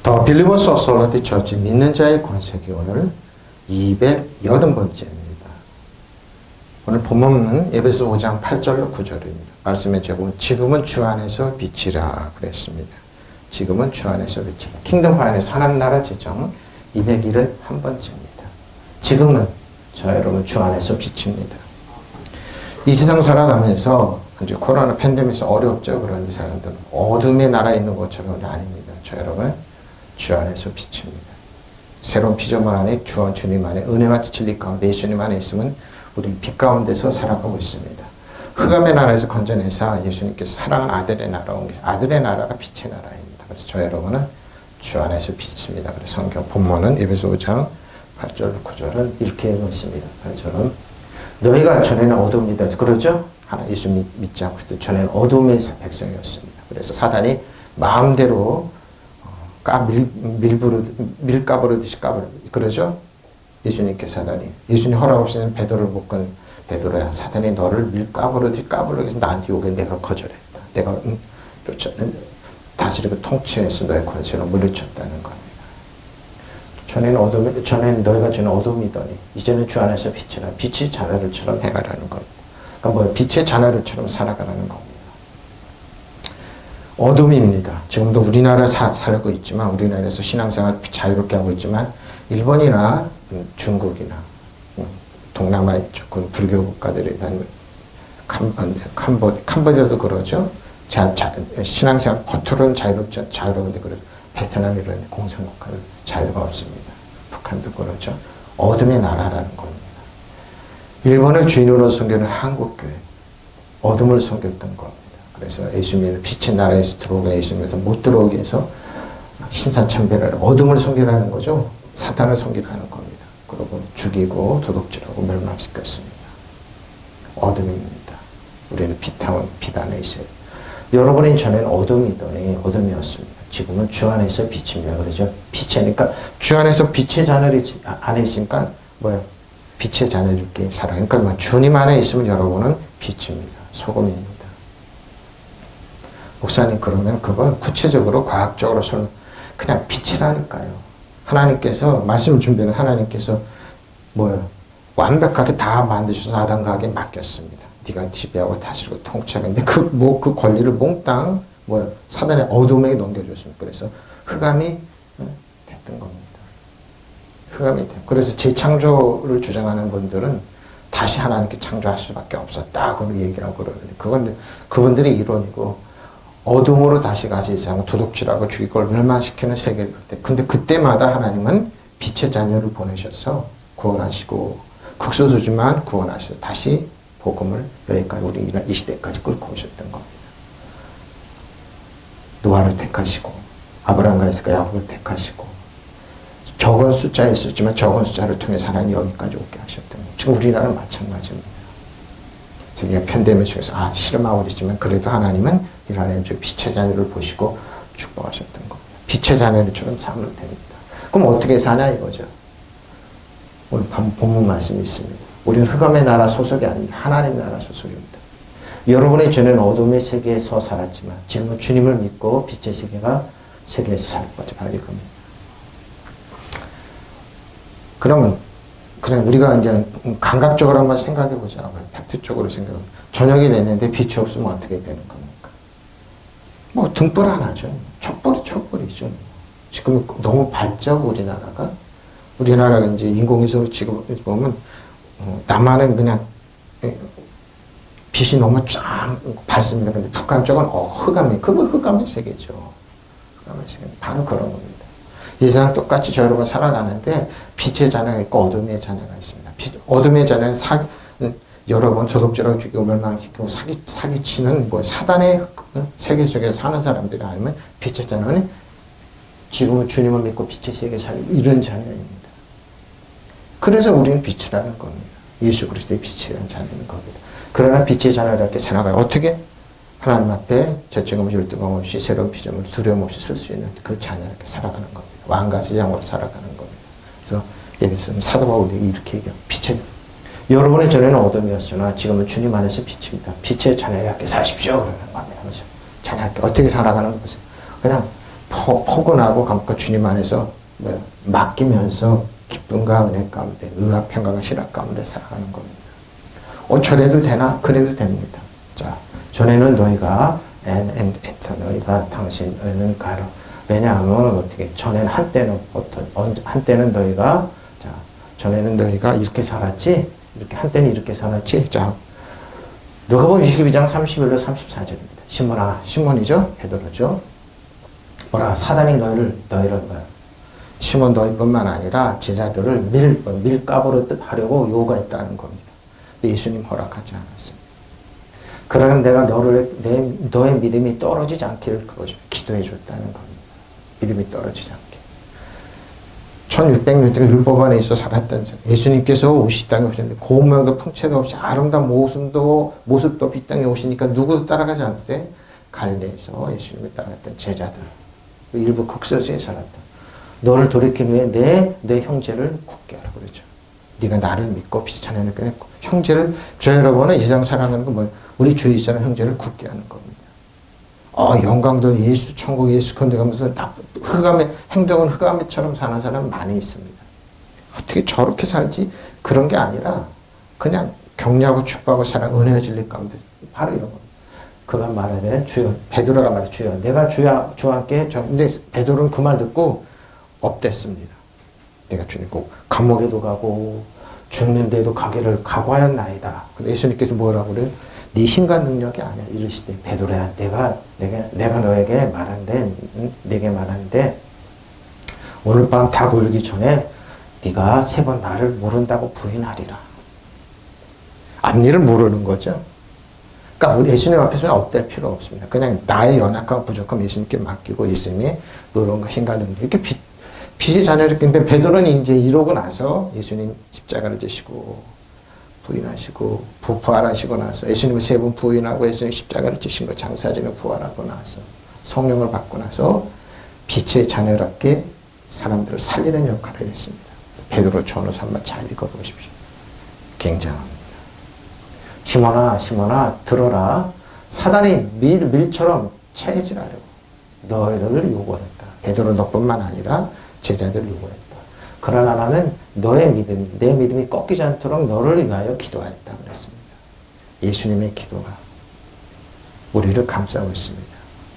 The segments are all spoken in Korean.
더 빌리버스 오브 솔로티 처치 믿는 자의 권세기 오늘 280번째입니다. 오늘 본문은 에베소 5장 8절로 9절입니다. 말씀의 제목은 지금은 주 안에서 빛이라 그랬습니다. 지금은 주 안에서 빛이라. 킹덤 안에서 하나님 나라 제정 271번째입니다. 지금은 저 여러분 주 안에서 빛입니다. 이 세상 살아가면서 이제 코로나 팬데믹에서 어렵죠. 그런데 사람들은 어둠의 나라에 있는 것처럼 아닙니다. 저 여러분 주 안에서 빛입니다. 새로운 피조물 안에 주님 안에 은혜와 진리 가운데 예수님 안에 있으면 우리 빛 가운데서 살아가고 있습니다. 흑암의 나라에서 건져내사 예수님께서 사랑한 아들의 나라 온 것이 아들의 나라가 빛의 나라입니다. 그래서 저 여러분은 주 안에서 빛입니다. 그래서 성경 본문은 에베소 5장 8절 9절은 이렇게 읽었습니다. 8절은 너희가 전에는 어둠이다. 그러죠? 하나 예수 믿지 않고 있던 전에는 어둠의 백성이었습니다. 그래서 사단이 마음대로 밀가부르듯이 그러죠? 예수님께 사단이 예수님 허락 없이는 베드로를 못 건 베드로야 사단이 너를 밀가부르듯이 까부르게 해서 나한테 오게 내가 거절했다. 내가 다스리고 통치해서 너의 권세로 물리쳤다는 겁니다. 전에는 너희가 전에 어둠이더니 이제는 주 안에서 빛이라 빛의 자녀들처럼 행하라는 겁니다. 그러니까 뭐 빛의 자녀들처럼 살아가라는 겁니다. 어둠입니다. 지금도 우리나라 살고 있지만 우리나라에서 신앙생활 자유롭게 하고 있지만 일본이나 중국이나 동남아 조금 불교 국가들이 캄보디아도 그러죠. 신앙생활 겉으로는 자유로운데 그러죠. 베트남 이런 공산국가는 자유가 없습니다. 북한도 그렇죠. 어둠의 나라라는 겁니다. 일본을 주인으로 섬기는 한국교회 어둠을 섬겼던 겁니다. 그래서 예수님은 빛의 나라에서 들어오게 예수님에서 못 들어오게 해서 신사참배를 어둠을 섬기라는 거죠. 사탄을 섬기라는 겁니다. 그리고 죽이고 도둑질하고 멸망시켰습니다. 어둠입니다. 우리는 빛 안에 있어요. 여러분이 전에는 어둠이더니 어둠이었습니다. 지금은 주 안에서 빛입니다. 그러죠? 빛이니까 주 안에서 빛의 자녀들이 안에 있으니까 뭐예요? 빛의 자녀들끼리 살아. 그러니까 주님 안에 있으면 여러분은 빛입니다. 소금입니다. 목사님 그러면 그걸 구체적으로 과학적으로 그냥 빛이라니까요. 하나님께서 말씀을 준비하는 하나님께서 뭐예요? 완벽하게 다 만드셔서 아담과 하게 맡겼습니다. 네가 지배하고 다스리고 통치하는데 그 권리를 몽땅 사단의 어둠에게 넘겨줬습니다. 그래서 흑암이 됐던 겁니다. 흑암이 됐. 그래서 재창조를 주장하는 분들은 다시 하나님께 창조할 수밖에 없었다. 그걸 얘기하고 그러는데 그건 그분들의 이론이고 어둠으로 다시 가서 이 세상을 도둑질하고 죽이고 멸망시키는 세계를 근데 그때마다 하나님은 빛의 자녀를 보내셔서 구원하시고 극소수지만 구원하셔서 다시 복음을 여기까지 우리 이 시대까지 끌고 오셨던 겁니다. 노아를 택하시고 아브라함과 이삭과 야곱을 택하시고 적은 숫자였었지만 적은 숫자를 통해서 하나님이 여기까지 오게 하셨던 겁니다. 지금 우리나라는 마찬가지입니다. 세계가 팬데믹 속에서 실험하고 있지만 그래도 하나님은 이 하나님 저 빛의 자녀를 보시고 축복하셨던 겁니다. 빛의 자녀들처럼 살면 됩니다. 그럼 어떻게 사냐 이거죠. 오늘 본문 말씀이 있습니다. 우리는 흑암의 나라 소속이 아닙니다. 하나님 나라 소속입니다. 여러분의 전에는 어둠의 세계에서 살았지만 지금은 주님을 믿고 빛의 세계에서 살 겁니다. 그러면 그냥 우리가 이제 감각적으로 한번 생각해 보자. 팩트적으로 생각하면 저녁이 됐는데 빛이 없으면 어떻게 되는 겁니까? 등불 하나죠. 촛불이죠. 지금 너무 밝죠 우리나라가. 우리나라가 이제 인공위성으로 지금 보면 남한은 그냥 빛이 너무 쫙 밝습니다. 근데 북한 쪽은 흑암의 세계죠. 흑암의 세계 바로 그런 겁니다. 이 세상 똑같이 저 여러분 살아가는데 빛의 자녀가 있고 어둠의 자녀가 있습니다. 어둠의 자녀는 여러분 도둑질하고 죽이고 멸망시키고 사기치는 사단의 세계 속에 사는 사람들이 아니면 빛의 자녀는 지금은 주님을 믿고 빛의 세계에 살고 이런 자녀입니다. 그래서 우리는 빛이라는 겁니다. 예수 그리스도의 빛이라는 자녀인 겁니다. 그러나 빛의 자녀답게 살아가요. 어떻게? 하나님 앞에 죄책감 없이 열등감 없이 새로운 피조물 두려움 없이 쓸 수 있는 그 자녀답게 살아가는 겁니다. 왕과 제장으로 살아가는 겁니다. 그래서 예배에서는 사도 바울이 이렇게 얘기해요. 여러분의 전에는 어둠이었으나 지금은 주님 안에서 빛입니다. 빛의 자녀답게 사십시오. 그러는 겁니다. 자녀답게 어떻게 살아가는 것을 그냥 포근하고 감고 주님 안에서 맡기면서 기쁨과 은혜 가운데 의와 평강과 실학 가운데 살아가는 겁니다. 저래도 되나? 그래도 됩니다. 자, 전에는 너희가 너희가 당신은 가라. 왜냐하면 어떻게 전에는 한때는 너희가 전에는 너희가 이렇게 살았지, 이렇게 한때는 이렇게 살았지. 자, 누가복음 22장 31절 34절입니다. 시몬이죠, 베드로죠. 뭐라 사단이 너희를 시몬 너희뿐만 아니라 제자들을 밀가부로 하려고 요구했다는 겁니다. 근데 예수님 허락하지 않았습니다. 그러면 내가 너의 믿음이 떨어지지 않기를 기도해 줬다는 겁니다. 믿음이 떨어지지 않게. 1600년 동안 율법 안에 있어 살았던 예수님께서 오시 땅에 오셨는데 고명도 풍채도 없이 아름다운 모습도 없이 이 땅에 오시니까 누구도 따라가지 않을 때 갈대에서 예수님을 따라갔던 제자들, 일부 극소수에 살았던 너를 돌이키기 위해 내 형제를 굳게 하라 그러죠. 네가 나를 믿고 비찬하는 거 형제를 저 여러분은 세상 사랑하는 건 뭐예요? 우리 주위에 있는 형제를 굳게 하는 겁니다. 영광들 예수 천국 예수 건데 가면서 행동은 흑암처럼 사는 사람 많이 있습니다. 어떻게 저렇게 살지? 그런 게 아니라 그냥 격려하고 축복하고 사랑 은혜와 진리 가운데 바로 이런 겁니다. 그가 말하되 주여 베드로가 말해 주여 내가 주와 함께 근데 베드로는 그 말 듣고 업됐습니다. 내가 주님 꼭 감옥에도 가고 죽는데도 가기를 각오하였나이다. 근데 예수님께서 뭐라고 그래요? 네 힘과 능력이 아니야. 이르시되 베드로야 내가 내게 말하는데 오늘 밤 닭 울기 전에 네가 3번 나를 모른다고 부인하리라. 앞일을 모르는 거죠. 그러니까 우리 예수님 앞에서는 업될 필요 없습니다. 그냥 나의 연약함 부족함 예수님께 맡기고 예수님의 의로운 힘과 능력 이렇게 빛이 자녀였는데 베드로는 이제 이러고 나서 예수님 십자가를 지시고 부인하시고 부활하시고 나서 예수님을 3번 부인하고 예수님 십자가를 지신 거 장사지는 부활하고 나서 성령을 받고 나서 빛의 자녀답게 사람들을 살리는 역할을 했습니다. 베드로 전후서 한번 잘 읽어보십시오. 굉장합니다. 시몬아 들어라. 사단이 밀처럼 체질하려고 너희를 요구했다. 베드로 너뿐만 아니라 제자들을 요구했다. 그러나 나는 내 믿음이 꺾이지 않도록 너를 위하여 기도하였다 그랬습니다. 예수님의 기도가 우리를 감싸고 있습니다.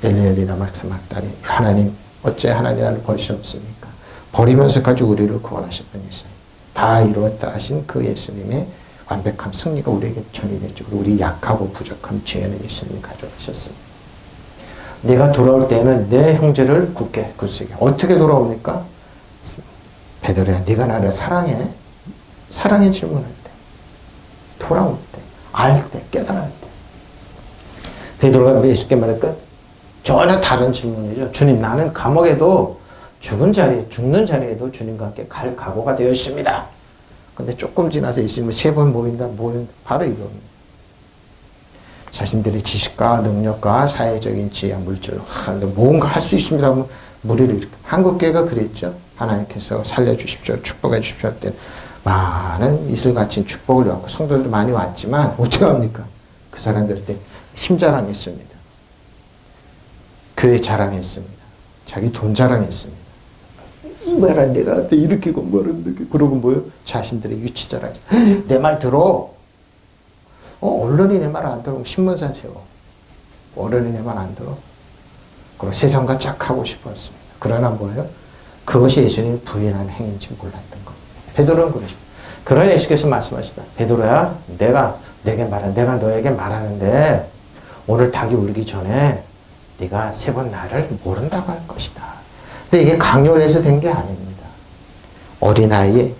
엘리엘리나 막스막다리 하나님 어째 하나님 나를 버리셨습니까? 버리면서까지 우리를 구원하셨던 예수님. 다 이루었다 하신 그 예수님의 완벽한 승리가 우리에게 전이됐죠. 우리 약하고 부족한 죄는 예수님이 가져가셨습니다. 내가 돌아올 때는 내 형제를 굳게 어떻게 돌아옵니까? 베드로야 네가 나를 사랑해 질문할 때 돌아올 때 알 때 깨달을 때 베드로가 예수께 말할까? 전혀 다른 질문이죠. 주님 나는 감옥에도 죽는 자리에도 주님과 함께 갈 각오가 되어 있습니다. 근데 조금 지나서 예수님을 3번 모인다 바로 이겁니다. 자신들의 지식과 능력과 사회적인 지혜와 물질로 뭔가 할 수 있습니다 하면 무리를 일으켜. 한국교회가 그랬죠. 하나님께서 살려주십시오. 축복해 주십시오 할 때 많은 이슬 갇힌 축복을 받고 성도들도 많이 왔지만 어떻게 합니까? 그 사람들한테 힘 자랑했습니다. 교회 자랑했습니다. 자기 돈 자랑했습니다. 이말한 내가 이렇게 공부하는데 그러고 뭐요? 자신들의 유치 자랑. 내 말 들어. 언론이 내 말 안 들으면 신문사 세워. 언론이 내 말 안 들어. 그리고 세상과 짝하고 싶었습니다. 그러나 뭐예요? 그것이 예수님을 부인하는 행위인지 몰랐던 겁니다. 베드로는 그러십니다. 그러나 예수께서 말씀하시다. 베드로야, 내가 너에게 말하는데 오늘 닭이 울기 전에 네가 3번 나를 모른다고 할 것이다. 근데 이게 강요해서 된 게 아닙니다. 어린아이의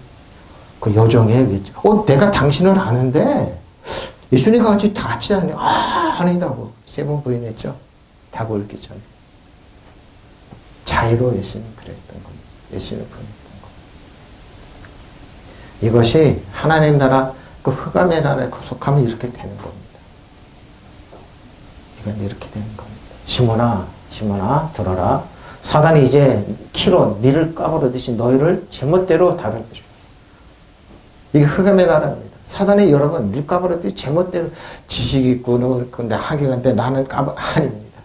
그 여정의 외침. 내가 당신을 아는데 예수님과 같이 다니네. 아니라고 3번 부인했죠. 닭 울기 전에. 자유로 예수님 그랬던 겁니다. 예수님을 부인했던 겁니다. 이것이 하나님 나라 그 흑암의 나라에 속하면 이렇게 되는 겁니다. 이건 이렇게 되는 겁니다. 시몬아 들어라. 사단이 이제 밀을 까버리듯이 너희를 제멋대로 다룰 것입니다. 이게 흑암의 나라입니다. 사단이 여러분 밀 까버리듯이 제멋대로 지식이 있고 근데 하기가 근데 나는 아닙니다.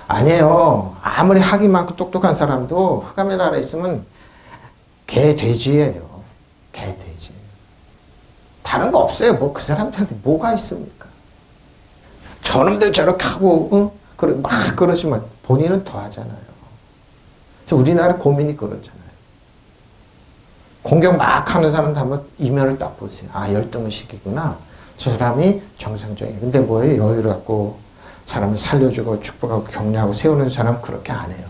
아니에요. 아무리 학이 많고 똑똑한 사람도 흑암의 나라에 있으면 개 돼지예요. 개 돼지. 다른 거 없어요. 뭐 그 사람들한테 뭐가 있습니까? 저놈들 저렇게 하고 막 그러지만 본인은 더 하잖아요. 그래서 우리나라 고민이 그러잖아요. 공격 막 하는 사람도 한번 이면을 딱 보세요. 아, 열등의식이구나. 저 사람이 정상적이에요. 근데 뭐예요? 여유를 갖고 사람을 살려주고 축복하고 격려하고 세우는 사람 그렇게 안 해요.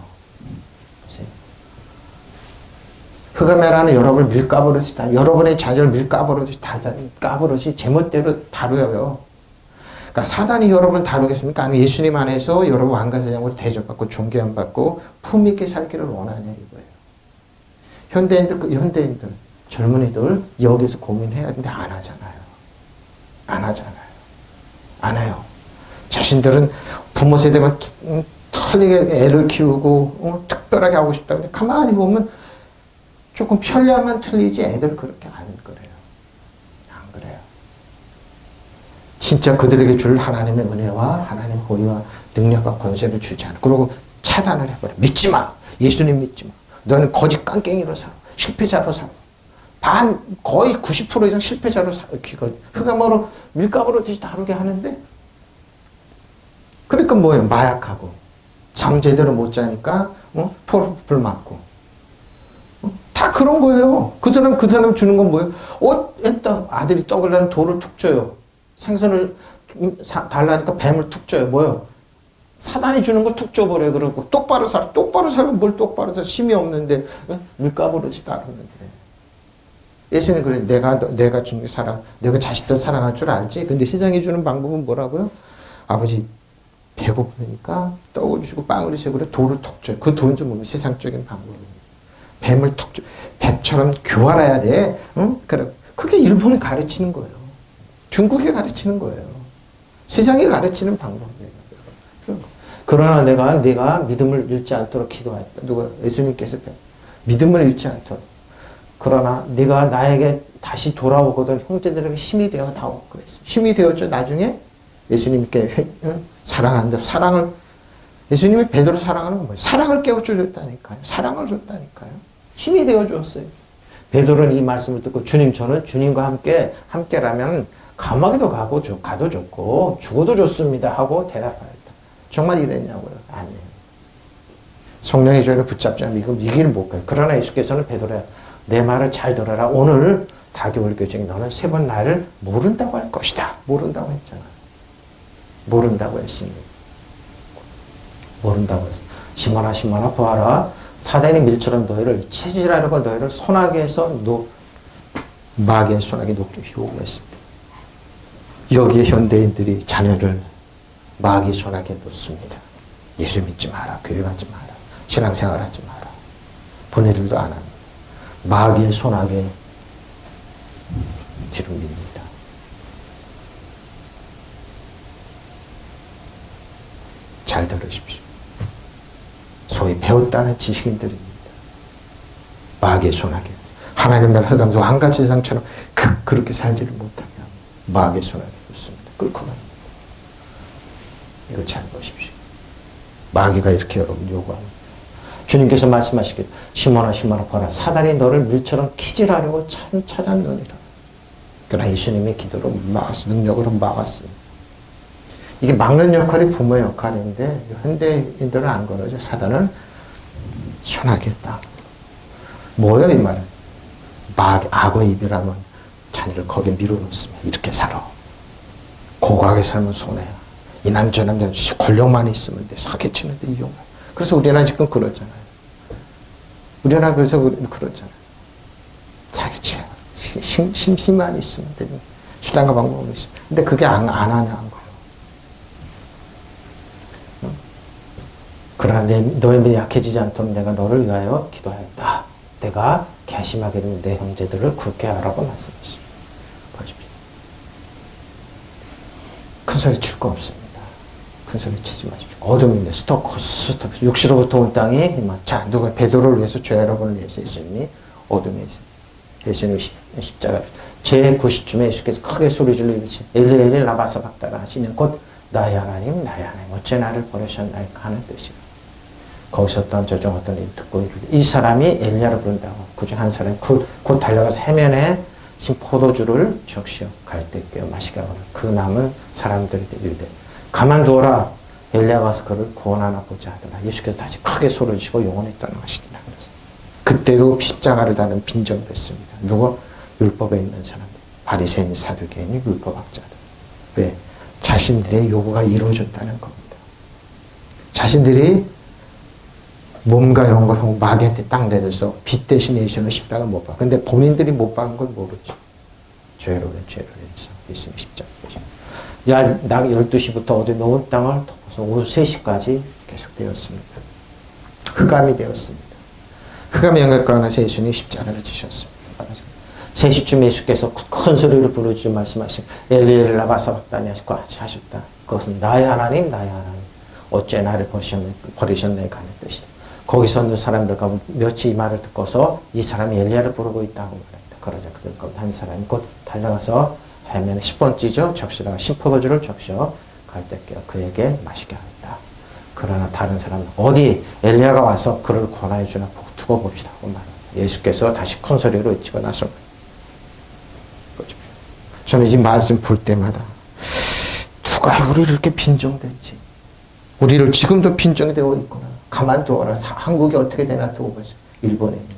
흑암에라는 여러분을 밀가버릇이 다, 여러분의 자녀를 밀가버릇이 다 까버릇이 제멋대로 다루어요. 그러니까 사단이 여러분을 다루겠습니까? 아니면 예수님 안에서 여러분 왕가사장으로 대접받고 존경받고 품 있게 살기를 원하냐 이거예요. 현대인들, 젊은이들 여기서 고민해야 되는데 안 하잖아요. 안 하잖아요. 안 해요. 자신들은 부모 세대만 틀리게 애를 키우고 특별하게 하고 싶다. 근데 가만히 보면 조금 편리함만 틀리지 애들 그렇게 안 그래요. 안 그래요. 진짜 그들에게 줄 하나님의 은혜와 하나님의 호의와 능력과 권세를 주지 않아. 그리고 차단을 해버려. 믿지 마. 예수님 믿지 마. 너는 거짓 깡깽이로 살아. 실패자로 살아. 거의 90% 이상 실패자로 살아. 흑암으로 밀가루로 다루게 하는데 그러니까 뭐예요? 마약하고 잠 제대로 못 자니까 프로포폴 맞고 다 그런 거예요. 그 사람 주는 건 뭐예요? 아들이 떡을 달라는 돌을 툭 줘요. 생선을 달라니까 뱀을 툭 줘요. 뭐예요? 사단이 주는 거 툭 줘버려요. 그러고 똑바로 살고 뭘 똑바로 살 힘이 없는데 밀가부르지 따르는데. 예수님 그래서 내가 주는 사랑, 내가 자식들 사랑할 줄 알지? 근데 세상이 주는 방법은 뭐라고요? 아버지 배고프니까 떡을 주시고 빵을 주시고 그래 돌을 톡 줘요. 그 돈 좀 보면 세상적인 방법입니다. 뱀을 톡 줘. 뱀처럼 교활해야 돼. 응? 그래. 그게 일본이 가르치는 거예요. 중국이 가르치는 거예요. 세상이 가르치는 방법이에요. 그러나 내가 믿음을 잃지 않도록 기도하였다. 누가 예수님께서 믿음을 잃지 않도록. 그러나 네가 나에게 다시 돌아오거든 형제들에게 힘이 되어 다오 그랬어. 힘이 되었죠. 나중에 예수님께 사랑한다. 예수님이 베드로 사랑하는 건 뭐예요? 사랑을 깨우쳐 줬다니까요. 사랑을 줬다니까요. 힘이 되어 주었어요. 베드로는 이 말씀을 듣고 주님 저는 주님과 함께라면 감옥에도 가도 좋고 죽어도 좋습니다 하고 대답하였다. 정말 이랬냐고요? 아니에요. 성령의 저희를 붙잡지 않으면 이 길을 못 가요. 그러나 예수께서는 베드로야 내 말을 잘 들어라. 오늘 다교울 교정이 너는 3번 나를 모른다고 할 것이다. 모른다고 했잖아요. 모른다고 했습니다. 모른다고 했습니다. 시몬아 보아라. 사단이 밀처럼 너희를 체질하려고 너희를 손아귀 해서 마귀의 손아귀 놓기로 요구했습니다. 여기에 현대인들이 자녀를 마귀의 손아귀에 놓습니다. 예수 믿지 마라. 교회 가지 마라. 신앙생활 하지 마라. 보내들도 안 합니다. 마귀의 손아귀에 뒤로 밉니다. 잘 들으십시오. 소위 배웠다는 지식인들입니다. 마귀의 손아귀. 하나님 나라 흑암에서 한가지 세상처럼 그렇게 살지를 못하게 합니다. 마귀의 손아귀 놓습니다. 끌고 갑니다. 이거 잘 보십시오. 마귀가 이렇게 여러분 요구합니다. 주님께서 말씀하시길 시몬아 보라 사단이 너를 밀처럼 키질하려고 찾았느니라. 그러나 예수님의 기도로 능력으로 막았습니다. 이게 막는 역할이 부모의 역할인데 현대인들은 안 그러죠. 사단을 손하겠다. 뭐예요 이 말은? 악어 입이라면 자녀를 거기에 밀어놓습니다. 이렇게 살아. 고고하게 살면 손해야. 이 남자 권력만 있으면 돼. 사기치는데 이용해. 그래서 우리나라 지금 그러잖아요. 우리나라 그래서 그러잖아요. 사기치야. 힘만 있으면 돼. 수단과 방법은 있어. 근데 그게 안 하냐 한 거예요. 그러나 너의 믿음이 약해지지 않도록 내가 너를 위하여 기도하였다. 내가 괘씸하게 된 내 형제들을 굳게 하라고 말씀하십니다. 보십시오. 큰 소리 칠 거 없습니다. 큰 소리 치지 마십시오. 어둠인데 스톱. 육시로부터 온 땅이 자 누가 베드로를 위해서 죄 여러분을 위해서 예수님이 어둠에 있습니다. 예수님이 십자가 제 90쯤에 예수께서 크게 소리 질러 이르시니 엘리 라마 사박다나 하시면 곧 나의 하나님 어째 나를 버리셨나이까 하는 뜻이에요. 거기서 어떤 저종 어떤 일 듣고 이르되 이 사람이 엘리야를 부른다고 그중 한 사람이 곧 달려가서 해면에 신 포도주를 적시어 갈대 꿰어 마시게 하거나 그 남은 사람들이 이르되 가만두어라 엘리야가 와서 그를 구원하나 보자 하더라. 예수께서 다시 크게 소리치고 영원히 떠나가시더라. 그때도 십자가를 다는 빈정됐습니다. 누구? 율법에 있는 사람들. 바리새인, 사두개인, 율법학자들. 왜? 자신들의 요구가 이루어졌다는 겁니다. 자신들이 몸과 영과 마귀한테 딱 내려서 빛 대신 예수는 십자가 못 박아. 근데 본인들이 못 박은 걸 모르죠. 죄로 해서 예수님 십자가 보시고. 낮 12시부터 어디 놓은 땅을 덮어서 오후 3시까지 계속되었습니다. 흑암이 되었습니다. 흑암이 영역과 나서 예수님이 십자가를 지셨습니다. 3시쯤 예수께서 큰 소리로 부르짖어 말씀하신 엘리 라마 사박다니 하셨다. 그것은 나의 하나님 어째 나를 버리셨나이까 하는 뜻이다. 거기서 있는 사람들 가운데 몇이 이 말을 듣고서 이 사람이 엘리야를 부르고 있다고 말했다. 그러자 그들 가운데 한 사람이 곧 달려가서 해면에 10번째죠. 적시다가 신포도주를 적셔 갈대 껴 그에게 마시게 하였다. 그러나 다른 사람은 어디 엘리야가 와서 그를 구원하여 주나 두고 봅시다 하고 말합니다. 예수께서 다시 큰 소리로 외치고 나서 저는 이 말씀 볼 때마다 누가 우리를 이렇게 빈정댔지? 우리를 지금도 빈정되어 있구나. 가만두어라. 한국이 어떻게 되나 두고 보죠. 일본입니다.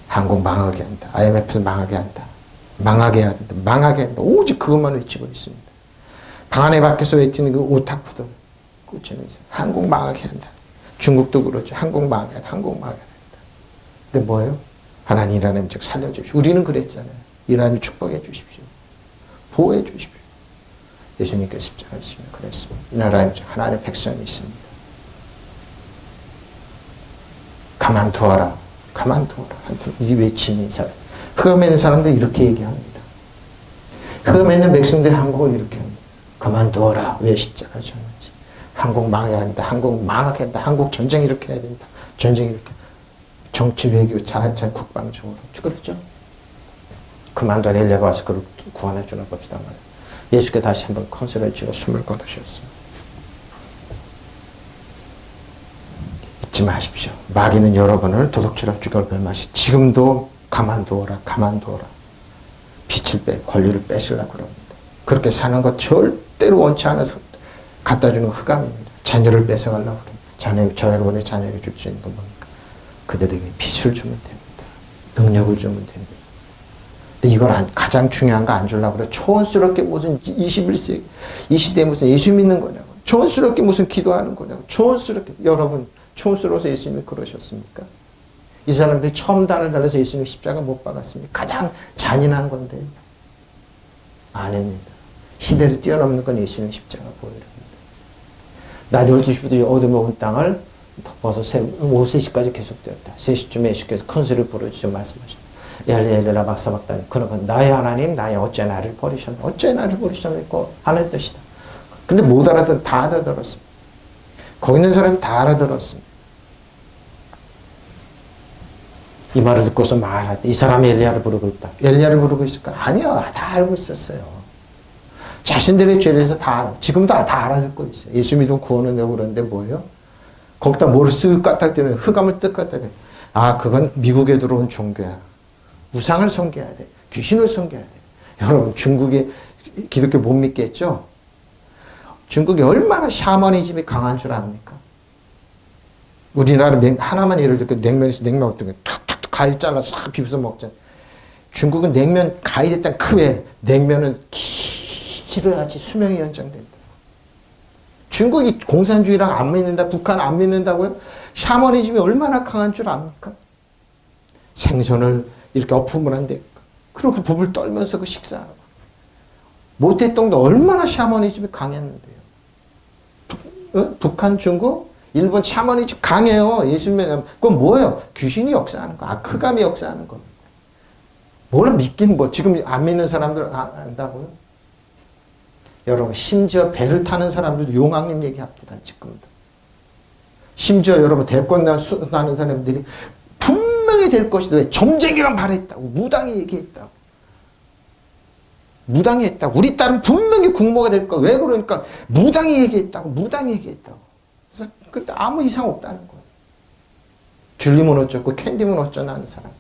한국 망하게 한다. IMF에서 망하게 한다. 망하게 해야 된다. 망하게 한다. 오직 그것만 외치고 있습니다. 방 안에 밖에서 외치는 그 오타쿠들 꽂히면서 한국 망하게 한다. 중국도 그렇죠. 한국 망하게 한다. 한국 망하게 한다. 근데 뭐예요? 하나님 이라는 즉 살려주십시오. 우리는 그랬잖아요. 이라는 축복해 주십시오. 보호해 주십시오. 예수님께서 십자가를 지시며 그랬습니다. 이 나라에 하나님의 백성이 있습니다. 가만두어라. 이 외침이 사람. 흑암에 있는 사람들이 이렇게 얘기합니다. 흑암에 있는 백성들이 한국을 이렇게 합니다. 가만두어라. 왜 십자가 졌는지. 한국 망해야 한다. 한국 망하게 한다. 한국 전쟁 이렇게 해야 된다. 전쟁 이렇게. 정치, 외교, 자한찬, 국방적으로. 그렇죠? 그만둔 엘리야가 와서 그를 구원해 주나 봅시다. 예수께 다시 한번 컨설을 지어 숨을 거두셨습니다. 잊지 마십시오. 마귀는 여러분을 도둑질하고 죽여 멸망시 지금도 가만두어라. 빛을 권리를 뺏으려고 그럽니다. 그렇게 사는 것 절대로 원치 않아서 갖다 주는 흑암입니다. 자녀를 뺏어가려고 그럽니다. 저 여러분의 자녀에게 줄 수 있는 건 뭡니까? 그들에게 빛을 주면 됩니다. 능력을 주면 됩니다. 근데 이걸 가장 중요한 거 안 주려고 그래. 초원스럽게 무슨 21세기, 이 시대에 무슨 예수 믿는 거냐고. 초원스럽게 무슨 기도하는 거냐고. 초원스럽게. 여러분, 초원스러워서 예수님이 그러셨습니까? 이 사람들이 처음 단을 달아서 예수님 십자가 못 박았습니까? 가장 잔인한 건데. 아닙니다. 시대를 뛰어넘는 건 예수님 십자가 보혈입니다. 낮 12시부터 어둠에 온 땅을 덮어서 오후 3시까지 계속되었다. 3시쯤에 예수께서 큰 소리를 부르짖어 말씀하셨다. 엘리엘라 박사박다니 그러면 나의 하나님 어째 나를 버리셨나 하는 뜻이다. 근데 못 알아듣 다 알아들었습니다. 거기 있는 사람이 다 알아들었습니다. 이 말을 듣고서 말하되 이 사람이 엘리야를 부르고 있다. 엘리야를 부르고 있을까? 아니요. 다 알고 있었어요. 자신들의 죄를 해서 지금도 다 알아듣고 있어요. 예수 믿으면 구원을 내고 그러는데 뭐예요? 거기다 뭐를 쓱 갖다 대는 흑암을 뜩 갖다 대. 그건 미국에 들어온 종교야. 우상을 섬겨야 돼. 귀신을 섬겨야 돼. 여러분 중국이 기독교 못 믿겠죠? 중국이 얼마나 샤머니즘이 강한 줄 압니까? 우리나라 하나만 예를 들어 냉면에서 냉면 어떤 게 툭툭툭 가위 잘라서 싹 비벼서 먹잖아. 중국은 냉면 가위 됐다 크게 냉면은 길어야지 수명이 연장된다. 중국이 공산주의랑 안 믿는다, 북한 안 믿는다고요? 샤머니즘이 얼마나 강한 줄 압니까? 생선을 이렇게 엎으면 안 돼. 그렇게 법을 떨면서 그 식사하고. 모태똥도 얼마나 샤머니즘이 강했는데요. 북한, 중국, 일본 샤머니즘 강해요. 예수님의 그건 뭐예요? 귀신이 역사하는 거. 흑암이 역사하는 겁니다. 뭘 믿긴 지금 안 믿는 사람들 안다고요? 여러분 심지어 배를 타는 사람들도 용왕님 얘기합니다. 지금도. 심지어 여러분 대권 나는 사람들이 분명히 될 것이다. 왜? 점쟁이가 말했다고. 무당이 얘기했다고. 무당이 했다고. 우리 딸은 분명히 국모가 될 거야. 왜 그러니까 무당이 얘기했다고. 무당이 얘기했다고. 그래서 그때 아무 이상 없다는 거예요. 줄리면 어쩌고 캔디면 어쩌나 하는 사람들.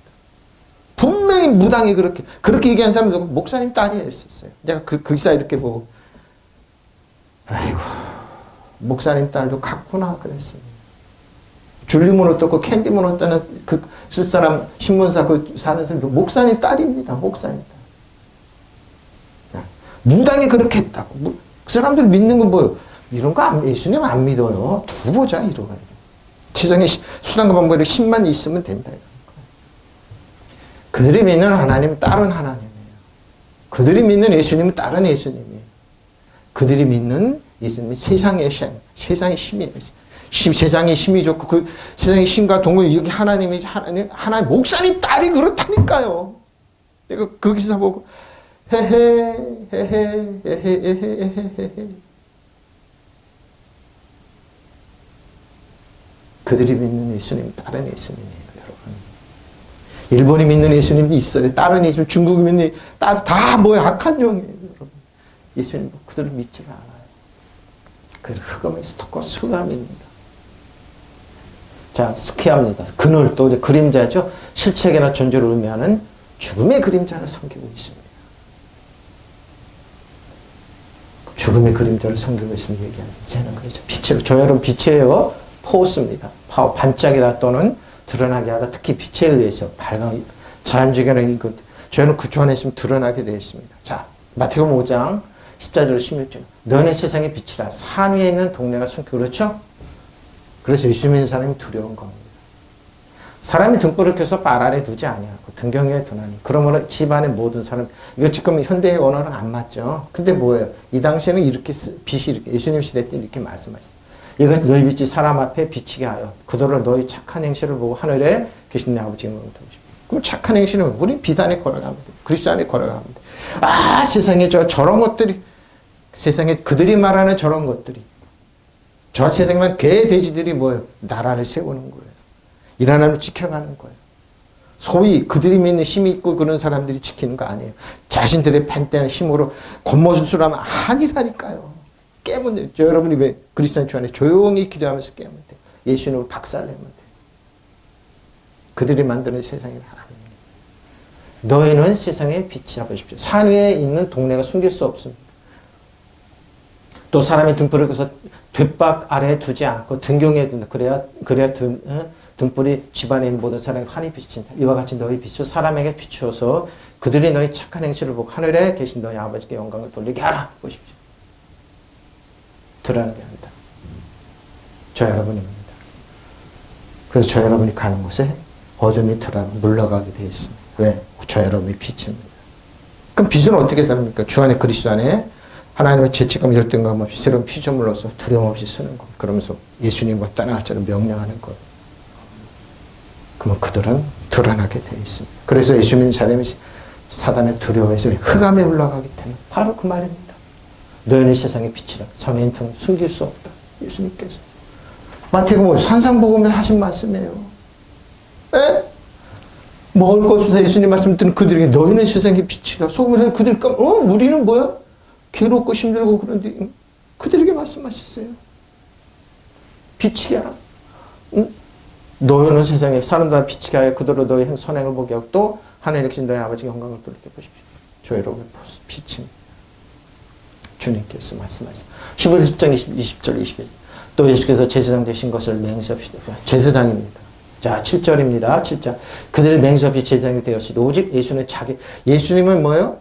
분명히 무당이 그렇게 얘기한 사람도 목사님 딸이었어요. 내가 그 기사 이렇게 보고 아이고 목사님 딸도 같구나 그랬습니다. 줄리면 어떻고 캔디면 어떠는 그 쓸사람 신문사 그 사는 사람도 목사님 딸입니다. 목사님 딸. 무당이 그렇게 했다고. 그 사람들 믿는 건 뭐예요? 이런 거 예수님 안 믿어요. 두고 보자 이러고. 세상에 수단과 방법이 10만 있으면 된다. 그들이 믿는 하나님은 다른 하나님이에요. 그들이 믿는 예수님은 다른 예수님이에요. 그들이 믿는 예수님은 세상의 신, 세상의 힘이에요. 세상의 힘이 좋고 그 세상의 신과 동물 여기 하나님이 하나님 목사님 딸이 그렇다니까요. 내가 그 기사 보고 헤헤 그들이 믿는 예수님은 다른 예수님이에요. 일본이 믿는 예수님도 있어요. 다른 예수님, 중국이 믿는 다 뭐야 악한 영이에요. 여러분. 예수님 그들을 믿지 않아요. 그 흑암의 스토커 흑암입니다. 자, 스키합니다. 그늘 또 이제 그림자죠. 실체계나 존재를 의미하는 죽음의 그림자를 섬기고 있습니다. 죽음의 그림자를 섬기고 있으면 얘기하는 이제는 그렇죠. 빛을 저 여러분 빛이에요. 포스입니다. 반짝이다 또는 드러나게 하다. 특히 빛에 의해서 발광, 자연적인 것, 저희는 구조 안에 있으면 드러나게 되어 있습니다. 자, 마태복음 5장 14절 16절. 너네 세상의 빛이라 산 위에 있는 동네가 숨겨. 그렇죠? 그래서 예수 믿는 사람이 두려운 겁니다. 사람이 등불을 켜서 발 아래 두지 아니하고 등경에 두나니. 그러므로 집안의 모든 사람, 이거 지금 현대의 언어랑 안 맞죠? 근데 뭐예요? 이 당시에는 이렇게 빛이 이렇게 예수님 시대 때 이렇게 말씀하셨어요. 이것 너희 빛이 사람 앞에 비치게 하여 그들을 너희 착한 행실을 보고 하늘에 계신 내 아버지 영광을 돌리십시오. 그럼 착한 행실은 우리 빛 안에 걸어가면 돼. 그리스도 안에 걸어가면 돼. 아 세상에 저런 것들이 세상에 그들이 말하는 저런 것들이 저 세상에만 개 돼지들이 뭐예요? 나라를 세우는 거예요. 이 나라를 지켜가는 거예요. 소위 그들이 믿는 힘이 있고 그런 사람들이 지키는 거 아니에요. 자신들의 펜대는 힘으로 겉모술수라면 아니라니까요. 깨면 돼요. 여러분이 왜 그리스도인 주 안에 조용히 기도하면서 깨면 돼요. 예수님으로 박살내면 돼요. 그들이 만드는 세상이 하나님입니다. 너희는 세상의 빛이라 보십시오. 산 위에 있는 동네가 숨길 수 없습니다. 또 사람의 등불을 그래서 뒷박 아래에 두지 않고 등경해야 된다. 그래야 등불이 집안에 있는 모든 사람이 환히 비친다. 이와 같이 너희 빛을 사람에게 비추어서 그들이 너희 착한 행실을 보고 하늘에 계신 너희 아버지께 영광을 돌리게 하라. 보십시오. 드러나게 한다. 저 여러분입니다. 그래서 저 여러분이 가는 곳에 어둠이 물러가게 되어 있습니다. 왜? 저 여러분이 빛입니다. 그럼 빛은 어떻게 삽니까? 주 안에 그리스도 안에 하나님의 죄책감 열등감 없이 새로운 피조물로서 두려움 없이 쓰는 것. 그러면서 예수님과 떠날 자를 명령하는 것. 그러면 그들은 드러나게 되어 있습니다. 그래서 예수 믿는 사람이 사단의 두려워해서 흑암에 올라가기 때문에 바로 그 말입니다. 너희는 세상의 빛이라 자네인 등 숨길 수 없다. 예수님께서 마태복음 산상복음에서 하신 말씀이에요. 에? 먹을 것 없어서 예수님 말씀 듣는 그들에게 너희는 세상의 빛이라 속으로 그들 우리는 뭐야? 괴롭고 힘들고 그런데 그들에게 말씀하셨어요. 비치게 하라. 응? 너희는 세상에 사람들한테 비치게 하여 그들로 너희 선행을 보게 하고 또 하늘에 계신 너희 아버지 영광을 돌리게 보십시오. 저 여러분의 빛입니다. 주님께서 말씀하셨어요. 15장 20절 21절. 또 예수께서 제사장 되신 것을 맹세합시다. 제사장입니다. 자 7절입니다. 7절. 그들의 맹세 없이 제사장이 되었으니 오직 예수님은 뭐예요?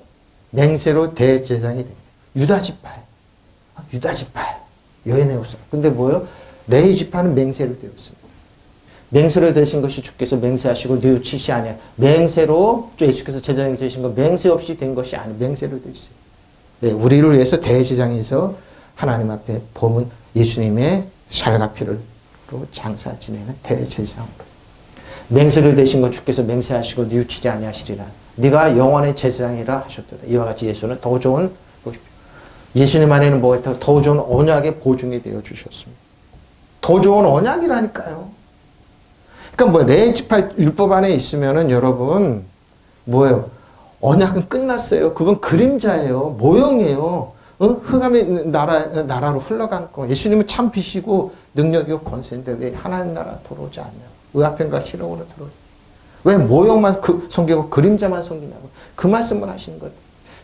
맹세로 대제사장이 됩니다. 유다 지파. 유다 지파. 여인의 후손. 근데 뭐예요? 레위 지파는 맹세로 되었습니다. 맹세로 되신 것이 주께서 맹세하시고 뉘우치시 아니야. 맹세로 예수께서 제사장이 되신 건 맹세 없이 된 것이 아니에요. 맹세로 되어 있어요. 네, 우리를 위해서 대제사장에서 하나님 앞에 보면 예수님의 살과 피를 장사 지내는 대제사장으로. 맹세로 되신 것 주께서 맹세하시고 뉘우치지 아니하시리라. 네가 영원의 제사장이라 하셨도다. 이와 같이 예수는 더 좋은 예수님 안에는 뭐가 더 좋은 언약의 보증이 되어 주셨습니다. 더 좋은 언약이라니까요. 그러니까 레위 지파 율법 안에 있으면은 여러분 뭐예요? 언약은 끝났어요. 그건 그림자예요. 모형이에요. 흑암의 나라로 흘러간 거. 예수님은 참 빛이고 능력이고 권세인데 왜 하나님 나라 들어오지 않냐. 의아편과 실록으로 들어오지. 왜 모형만 섬기고 그림자만 섬기냐고. 그 말씀을 하시는 거예요.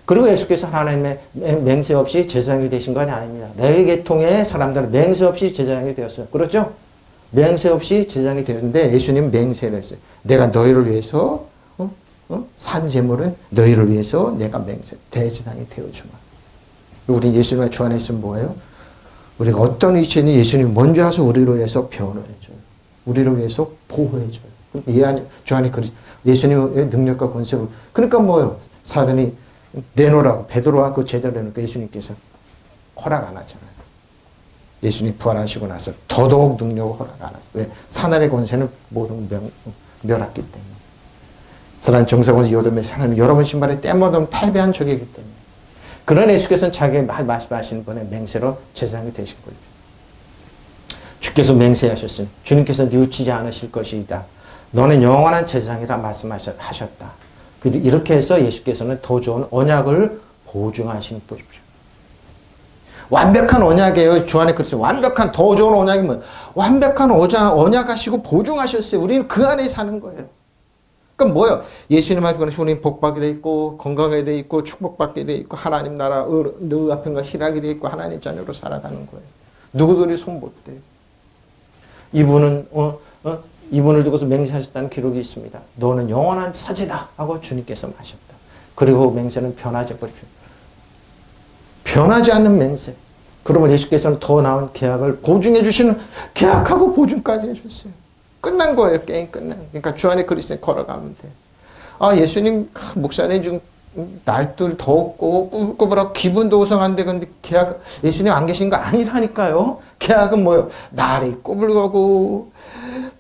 그리고 예수께서 하나님의 맹세 없이 제사장이 되신 건 아닙니다. 레위 계통의 사람들은 맹세 없이 제사장이 되었어요. 그렇죠? 맹세 없이 제사장이 되었는데 예수님은 맹세를 했어요. 내가 너희를 위해서 산 제물은 너희를 위해서 내가 맹세 대제사장이 되어주마. 우리 예수님과 주 안에 있으면 뭐예요? 우리가 어떤 위치에 예수님이 먼저 와서 우리를 위해서 변호해줘요. 우리를 위해서 보호해줘요. 주 안에 예수님의 능력과 권세로. 그러니까 뭐예요? 사단이 내놓으라고 베드로하고 제자를 내놓고 예수님께서 허락 안 하잖아요. 예수님 부활하시고 나서 더더욱 능력을 허락 안 하죠. 왜? 사단의 권세는 모든 멸했기 때문에. 사단 정사권 요돔의 사람이 여러분 신발에 때묻으면 패배한 적이기 때문에. 그런 예수께서는 자기 말씀하시는 분의 맹세로 제사장이 되신 거예요. 주께서 맹세하셨으니 주님께서 뉘우치지 않으실 것이다. 너는 영원한 제사장이라 말씀하셨다. 이렇게 해서 예수께서는 더 좋은 언약을 보증하시는 분이죠. 완벽한 언약이에요. 주 안에 그랬어요. 완벽한 더 좋은 언약이면 완벽한 언약하시고 보증하셨어요. 우리는 그 안에 사는 거예요. 그러니까 뭐예요? 예수님하고 우리는 복받게 돼 있고 건강하게 돼 있고 축복받게 돼 있고 하나님 나라 의 앞에가 희락이 돼 있고 하나님 자녀로 살아가는 거예요. 누구들이 손 못 대요. 이분은 이분을 두고서 맹세하셨다는 기록이 있습니다. 너는 영원한 사제다 하고 주님께서 하셨다. 그리고 맹세는 변하지 버리죠. 변하지 않는 맹세. 그러면 예수께서는 더 나은 계약을 보증해 주시는 계약하고 보증까지 해주셨어요. 끝난 거예요. 게임 끝난. 그러니까 주 안에 그리스도에 걸어가면 돼. 아 예수님 목사님 지금 날도 덥고 꾸불꾸불하고 기분도 우성한데 근데 계약 예수님 안 계신 거 아니라니까요. 계약은 뭐예요? 날이 꾸불거고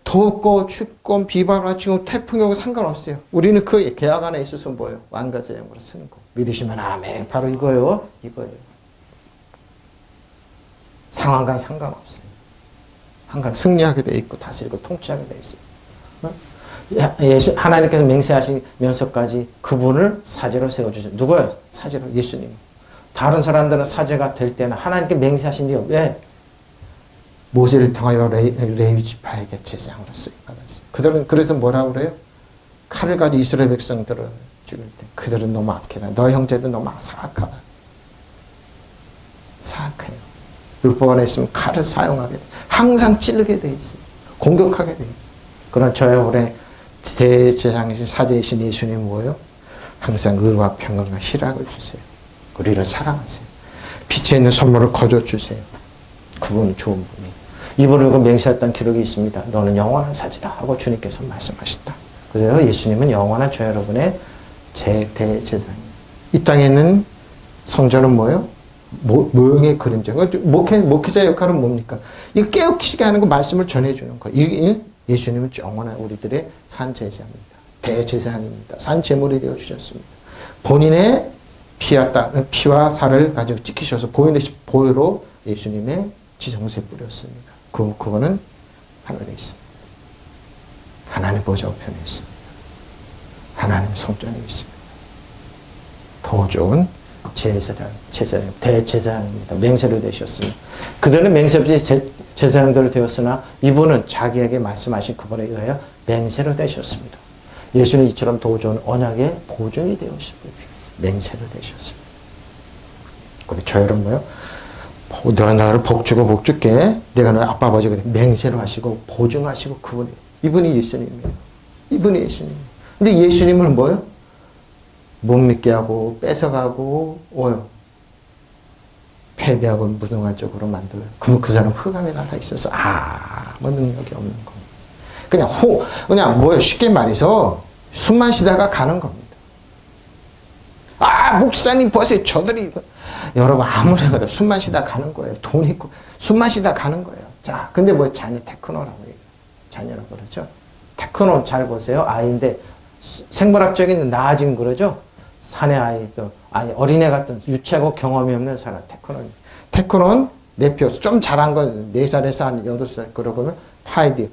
덥고 춥고 비바람 치고 태풍이 오고 상관없어요. 우리는 그 계약 안에 있어서 뭐예요? 완가제형으로 쓰는 거. 믿으시면 아멘. 바로 이거예요. 이거예요. 상황과 상관없어요. 항상 승리하게 돼 있고 다스리고 통치하게 돼 있어요. 하나님께서 맹세하시면서까지 그분을 사제로 세워주세요. 누구예요? 사제로 예수님. 다른 사람들은 사제가 될 때는 하나님께 맹세하신 이유. 왜? 모세를 통하여 레위 지파에게 제사장으로 쓰임받았어요. 그들은 그래서 뭐라고 그래요? 칼을 가지고 이스라엘 백성들을 죽일 때 그들은 너무 악하다. 너 형제들 너무 사악하다. 사악해요. 율법 안에 있으면 칼을 사용하게 돼. 항상 찌르게 돼 있어요. 공격하게 돼 있어요. 그러나 저의 올해 대제사장이신 사제이신 예수님 뭐예요? 항상 의와 평강과 희락을 주세요. 우리를 사랑하세요. 빛에 있는 선물을 거저 주세요. 그분은 좋은 분이에요. 이분을 맹세했던 기록이 있습니다. 너는 영원한 사제다 하고 주님께서 말씀하셨다. 그래서 예수님은 영원한 저 여러분의 대제사장입니다. 이 땅에 있는 성전은 뭐예요? 모형의 그림자. 목회자 역할은 뭡니까? 이거 깨우치게 하는 거 말씀을 전해주는 거예요. 예수님은 영원한 우리들의 산제사장입니다. 대제사장입니다. 산제물이 되어주셨습니다. 본인의 피와 살을 가지고 찍히셔서 본인의 보혈로 예수님의 지정세 뿌렸습니다. 그거는 하늘에 있습니다. 하나님 보좌 우편에 있습니다. 하나님 성전에 있습니다. 더 좋은 제사장, 대제사장입니다. 맹세로 되셨습니다. 그들은 맹세 없이 제사장대로 되었으나 이분은 자기에게 말씀하신 그분에 의하여 맹세로 되셨습니다. 예수는 이처럼 더 좋은 언약의 보증이 되었습니다. 맹세로 되셨습니다. 그리고 저 여러분 뭐요? 내가 나를 복주게 내가 너의 아빠 아버지가 맹세로 하시고 보증하시고 이분이 예수님이에요. 이분이 예수님이에요. 근데 예수님을 뭐요? 못 믿게 하고 뺏어가고 패배하고 무능한 쪽으로 만들어요. 그럼 그 사람 흑암에 나가 있어서 아무 능력이 없는 겁니다. 그냥 뭐예요? 쉽게 말해서 숨만 쉬다가 가는 겁니다. 목사님 보세요. 저들이 여러분 아무리 해도 숨만 쉬다 가는 거예요. 돈 있고 숨만 쉬다 가는 거예요. 자, 근데 뭐 자녀 테크노라고 얘기해요. 자녀라고 그러죠. 테크노 잘 보세요. 아이인데 생물학적인 나아진 그러죠. 사내 아이들, 어린애 같은 유치하고 경험이 없는 사람 테크노는 내피어서 좀 잘한 건 4살에서 한 8살 그러고 파이든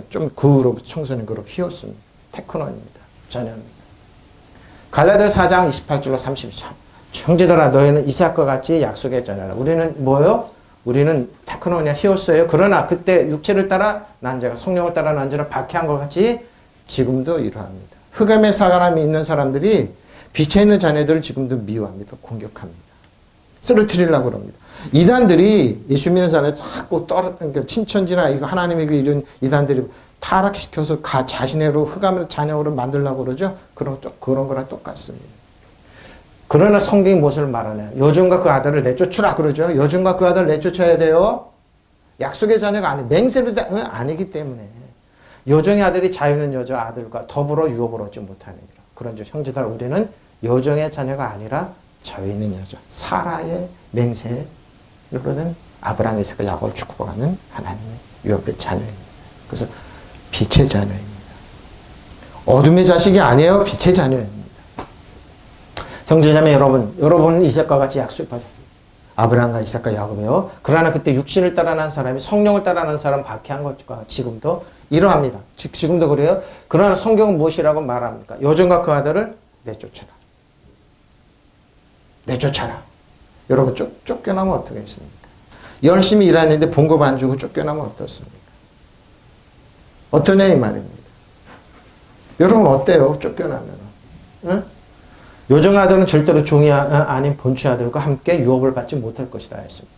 좀 그룹 청소년 그룹 히어스입니다. 테크노입니다. 자녀입니다. 갈라디아서 4장 28절로 33. 형제들아 너희는 이삭과 같이 약속의 자녀라. 우리는 뭐요? 우리는 테크노냐 히오스예요. 그러나 그때 육체를 따라 난 자가 성령을 따라 난 자를 박해한 것 같이 지금도 이러합니다. 흑암의 사람이 있는 사람들이 빛에 있는 자녀들을 지금도 미워합니다. 공격합니다. 쓰러뜨리려고 그럽니다. 이단들이 예수 믿는 사람을 자꾸 그러니까 친천지나 이거 하나님의 이런 이단들이 타락시켜서 자신의로 흑암의 자녀로 만들려고 그러죠. 그런 거랑 똑같습니다. 그러나 성경이 무엇을 말하냐. 여종과 그 아들을 내쫓으라 그러죠. 여종과 그 아들을 내쫓아야 돼요. 약속의 자녀가 맹세로 아니기 때문에. 여종의 아들이 자유는 여자 아들과 더불어 유업을 얻지 못하느니라. 그런즉 형제들 우리는 여종의 자녀가 아니라 자유 있는 여자 사라의 맹세로는 아브라함 이삭과 야곱을 축복하는 하나님의 유업의 자녀입니다. 그래서 빛의 자녀입니다. 어둠의 자식이 아니에요. 빛의 자녀입니다. 형제자매 여러분은 이삭과 같이 약속받아 아브라함과 이삭과 야곱이요. 그러나 그때 육신을 따라 난 사람이 성령을 따라 난 사람 박해한 것과 지금도 이러합니다. 지금도 그래요. 그러나 성경은 무엇이라고 말합니까? 여종과 그 아들을 내쫓아라. 내쫓아라. 여러분 쫓겨나면 어떻게 했습니까? 열심히 일하는데 봉급 안 주고 쫓겨나면 어떻습니까? 어떠냐 이 말입니다. 여러분 어때요? 쫓겨나면. 응? 여종 아들은 절대로 종이 아닌 본체 아들과 함께 유업을 받지 못할 것이다 했습니다.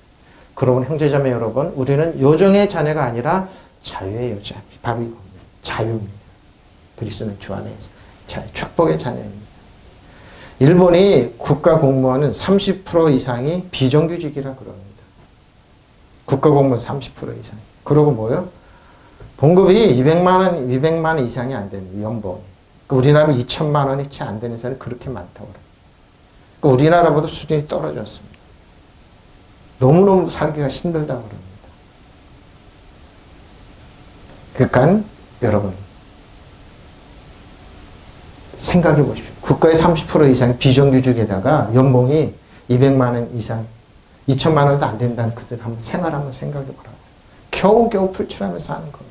그러면 형제자매 여러분 우리는 여종의 자녀가 아니라 자유의 여자. 바로 이겁니다. 자유입니다. 그리스도는 주 안에 있어요. 축복의 자녀입니다. 일본이 국가 공무원은 30% 이상이 비정규직이라 그럽니다. 국가 공무원 30% 이상. 그러고 뭐요? 봉급이 200만 원 이상이 안 되는 연봉이. 우리나라는 2천만 원이 채 안 되는 사람이 그렇게 많다고 그래요. 그러니까 우리나라보다 수준이 떨어졌습니다. 너무너무 살기가 힘들다고 그럽니다. 그러니까 여러분 생각해 보십시오. 국가의 30% 이상 비정규직에다가 연봉이 200만 원 이상 2천만 원도 안 된다는 그들 한번 생활하면 생각해 보라고. 겨우겨우 풀칠하면서 사는 겁니다.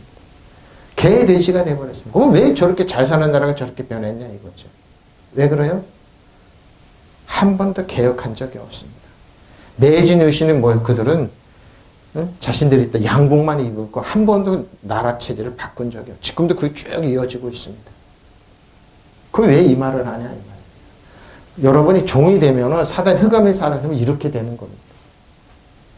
개의 돼지가 돼버렸습니다. 그럼 왜 저렇게 잘 사는 나라가 저렇게 변했냐 이거죠. 왜 그래요? 한 번도 개혁한 적이 없습니다. 메이지 유신은 뭐예요? 그들은 자신들이 있다 양복만 입고 한 번도 나라 체제를 바꾼 적이 없어요. 지금도 그게 쭉 이어지고 있습니다. 그럼 왜 이 말을 하냐 이 말이에요. 여러분이 종이 되면은 사단 흑암에 살아가면 이렇게 되는 겁니다.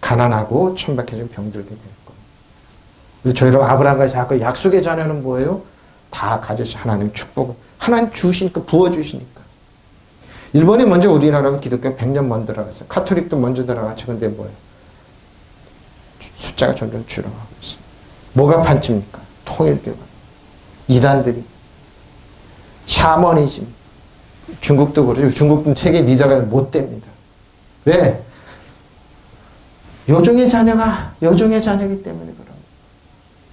가난하고 천박해지면 병들게 되는 겁니다. 저희 여러분 아브라함과 이삭과 약속의 자녀는 뭐예요? 다 가져서 하나님 축복을 하나님 주시니까 부어주시니까. 일본이 먼저 우리나라가 기독교 100년 먼저 들어갔어요. 카톨릭도 먼저 들어갔죠. 근데 뭐예요? 숫자가 점점 줄어가고 있습니다. 뭐가 판칩니까? 통일교가. 이단들이. 샤머니즘. 중국도 그러죠. 중국도 세계 리더가 못 됩니다. 왜? 여종의 자녀이기 때문에 그런.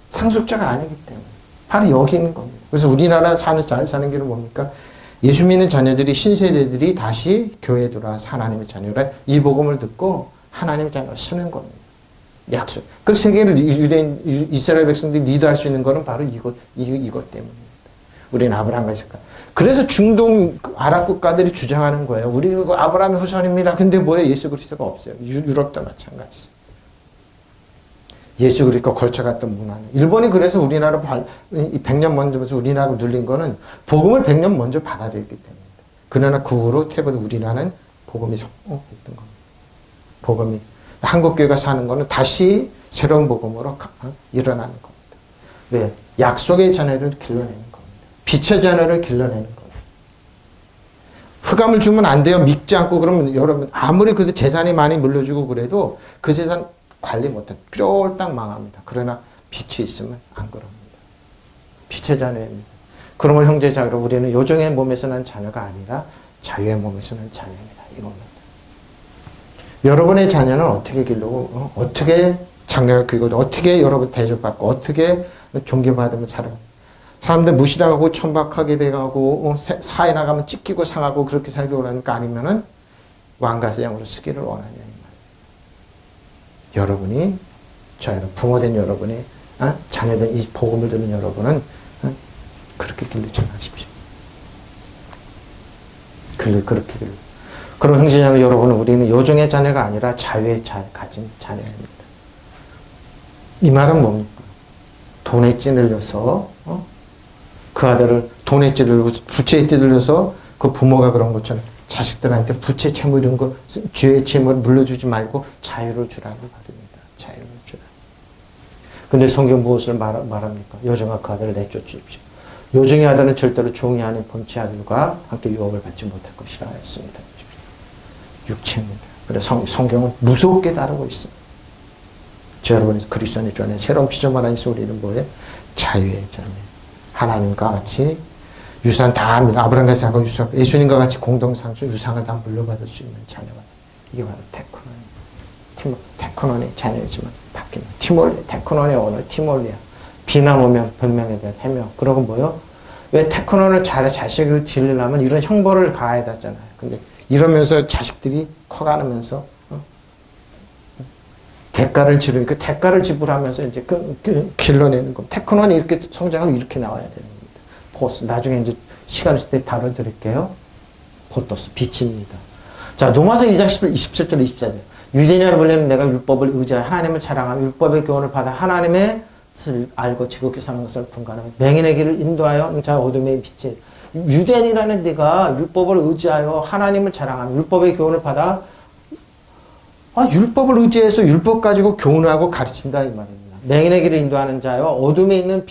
상속자가 아니기 때문에. 바로 여기 있는 겁니다. 그래서 우리나라 잘 사는 길은 뭡니까? 예수 믿는 자녀들이 신세대들이 다시 교회에 들어와서 하나님의 자녀라 이 복음을 듣고 하나님의 자녀를 쓰는 겁니다. 약속. 그 세계를 유대인 이스라엘 백성들이 리드할 수 있는 것은 바로 이것 때문입니다. 우리는 아브라함과 이삭과. 그래서 중동 아랍 국가들이 주장하는 거예요. 우리 아브라함의 후손입니다. 근데 뭐예요? 예수 그리스도가 없어요. 유럽도 마찬가지. 예수 그리스도가 걸쳐갔던 문화는. 일본이 그래서 우리나라 100년 먼저면서 우리나라가 눌린 거는 복음을 100년 먼저 받아들였기 때문입니다. 그러나 그 후로 태보다 우리나라는 복음이 성공했던 겁니다. 복음이. 한국교회가 사는 거는 다시 새로운 복음으로 일어나는 겁니다. 왜? 약속의 자녀를 길러내는 겁니다. 빛의 자녀를 길러내는 겁니다. 흑암을 주면 안 돼요. 믿지 않고 그러면 여러분 아무리 그 재산이 많이 물려주고 그래도 그 재산 관리 못해 쫄딱 망합니다. 그러나 빛이 있으면 안 그럽니다. 빛의 자녀입니다. 그러면 형제자 여러분 우리는 요정의 몸에서 난 자녀가 아니라 자유의 몸에서 난 자녀입니다. 이겁니다. 여러분의 자녀는 어떻게 기르고 어떻게 장래가 그리고 어떻게 여러분 대접받고 어떻게 존경받으면 살아요. 사람들 무시당하고 천박하게 돼가고 사회 나가면 찢기고 상하고 그렇게 살기를 원하니까 아니면은 왕가세형으로 쓰기를 원하냐 이 말이에요. 여러분이 저희는 부모된 여러분이 자녀된 이 복음을 듣는 여러분은 그렇게 길르지 마십시오. 그렇게. 그럼 형제자매 여러분, 우리는 요정의 자녀가 아니라 자유의 가진 자녀입니다. 이 말은 뭡니까? 돈에 찌들려서, 그 아들을 돈에 찌들고 부채에 찌들려서 그 부모가 그런 것처럼 자식들한테 부채 채무 이런 거, 죄의 채무를 물려주지 말고 자유를 주라고 말입니다. 자유를 주라. 근데 성경 무엇을 말합니까? 요정아 그 아들을 내쫓으십시오. 요정의 아들은 절대로 종이 아닌 본체 아들과 함께 유업을 받지 못할 것이라 했습니다. 육체입니다. 그래서 성경은 무섭게 다루고 있습니다. 여러분이 그리스도인의 주 안에 새로운 피조물 안에서 우리는 뭐예요? 자유의 자녀. 하나님과 같이 유산 다 아브라함과 이삭과 유산, 예수님과 같이 공동상수 유산을 다 물려받을 수 있는 자녀가 이게 바로 테크논의 자녀이지만 바뀌는 티몰리, 테크논의 오늘 티몰리야. 비난 오면 변명해야 될 해명. 그러고 뭐요? 왜 테크논을 자식을 지으려면 이런 형벌을 가해야 되잖아요. 근데 이러면서 자식들이 커가면서 대가를 지르니까 대가를 지불하면서 이제 길러내는 거. 테크논이 이렇게 성장하면 이렇게 나와야 되는 겁니다. 포스. 나중에 이제 시간 있을 때 다뤄드릴게요. 포토스. 빛입니다. 자, 로마서 2장 27절 24절. 유대인이라 불리는 내가 율법을 의지하여 하나님을 자랑하며 율법의 교훈을 받아 하나님의 뜻을 알고 지극히 사는 것을 분간하며 맹인의 길을 인도하여 자 어둠의 빛에 유대인이라는 네가 율법을 의지하여 하나님을 자랑하며 율법의 교훈을 받아 율법을 의지해서 율법 가지고 교훈하고 가르친다 이 말입니다. 맹인의 길을 인도하는 자요 어둠에 있는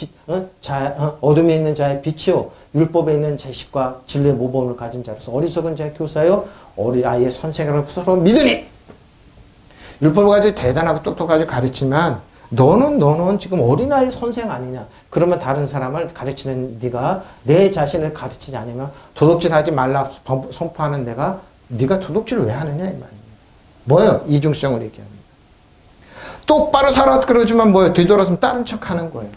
어둠에 있는 자의 빛이요 율법에 있는 지식과 진리의 모범을 가진 자로서 어리석은 자의 교사요 어린아이의 선생이라고 서로 믿으니 율법을 가지고 대단하고 똑똑하게 가르치면 너는 지금 어린아이 선생 아니냐. 그러면 다른 사람을 가르치는 네가 내 자신을 가르치지 않으면 도둑질하지 말라 선포하는 네가 도둑질을 왜 하느냐 이 말입니다. 뭐예요? 이중성을 얘기합니다. 똑바로 살아 그러지만 뭐예요? 뒤돌아서면 다른 척하는 거예요.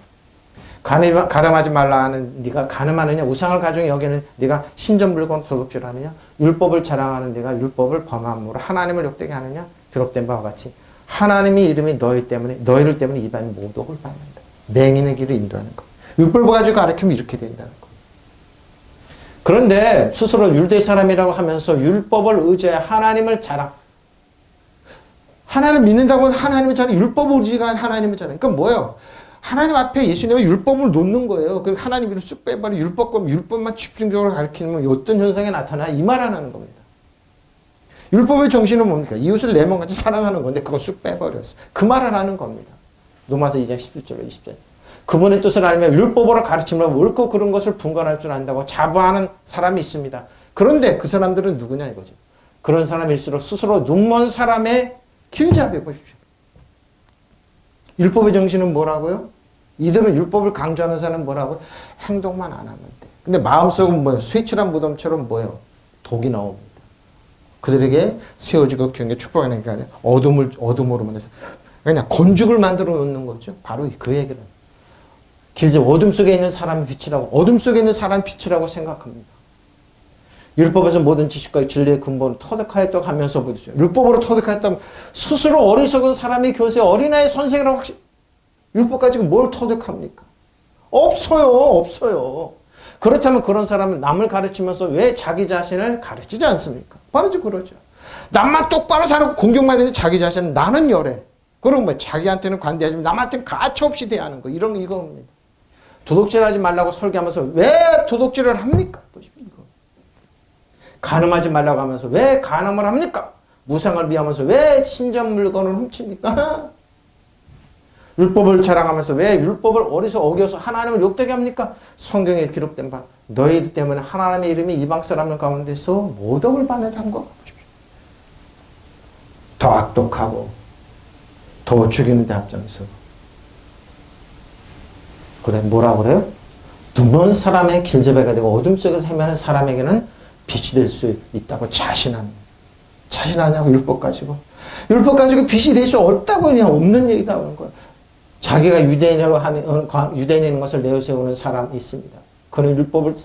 가늠하지 말라 하는 네가 가늠하느냐. 우상을 가지고 여기는 네가 신전 물건 도둑질하느냐. 율법을 자랑하는 네가 율법을 범함으로 하나님을 욕되게 하느냐. 기록된 바와 같이 하나님의 이름이 너희를 때문에 이방인 모독을 받는다. 맹인의 길을 인도하는 것. 율법을 가지고 가르치면 이렇게 된다는 것. 그런데 스스로 유대 사람이라고 하면서 율법을 의지해 하나님을 하나님을 믿는다고 하면 하나님을 율법을 의지가 하나님을 그러니까 뭐예요? 하나님 앞에 예수님의 율법을 놓는 거예요. 그리고 하나님 이름 쑥 빼버려 율법만 집중적으로 가르치면 어떤 현상이 나타나? 이 말 안 하는 겁니다. 율법의 정신은 뭡니까? 이웃을 내 몸같이 사랑하는 건데 그거 쑥 빼버렸어. 그 말을 하는 겁니다. 로마서 2장 11절로 20절. 그분의 뜻을 알며 율법으로 가르치면 옳고 그런 것을 분간할 줄 안다고 자부하는 사람이 있습니다. 그런데 그 사람들은 누구냐 이거죠. 그런 사람일수록 스스로 눈먼 사람의 길잡이 보십시오. 율법의 정신은 뭐라고요? 이들은 율법을 강조하는 사람은 뭐라고요? 행동만 안 하면 돼. 근데 마음속은 뭐예요? 쇠칠한 무덤처럼 뭐예요? 독이 나옵니다. 그들에게 세워지고 경계 축복하는 게 아니라 어둠으로만 해서 그냥 곤죽을 만들어 놓는 거죠. 바로 그 얘기를. 어둠 속에 있는 사람의 빛이라고, 어둠 속에 있는 사람의 빛이라고 생각합니다. 율법에서 모든 지식과 진리의 근본을 터득하였다고 하면서 보죠. 율법으로 터득하였다면 스스로 어리석은 사람의 교세 어린아이 선생이라고 율법 가지고 뭘 터득합니까? 없어요. 그렇다면 그런 사람은 남을 가르치면서 왜 자기 자신을 가르치지 않습니까? 바로 그러죠. 남만 똑바로 살고 공경만 했는데 자기 자신은 나는 열애. 그럼 뭐 자기한테는 관대하지만 남한테는 가차없이 대하는 거. 이겁니다. 도둑질하지 말라고 설계하면서 왜 도둑질을 합니까? 보십시오. 이거. 간음하지 말라고 하면서 왜 간음을 합니까? 무상을 비하면서 왜 신전 물건을 훔칩니까? 율법을 자랑하면서 왜 율법을 어겨서 하나님을 욕되게 합니까? 성경에 기록된 바 너희들 때문에 하나님의 이름이 이방 사람들 가운데서 모독을 받는다는 거 보십시오. 더 악독하고 더 죽이는 데 앞장서. 그래 뭐라고 그래요? 눈먼 사람의 길잡이가 되고 어둠 속에서 헤매는 사람에게는 빛이 될 수 있다고 자신합니다. 자신하냐고 율법 가지고 빛이 될 수 없다고 그냥 없는 얘기다 하는 거예요. 자기가 유대인인 것을 내세우는 사람이 있습니다. 그는 율법을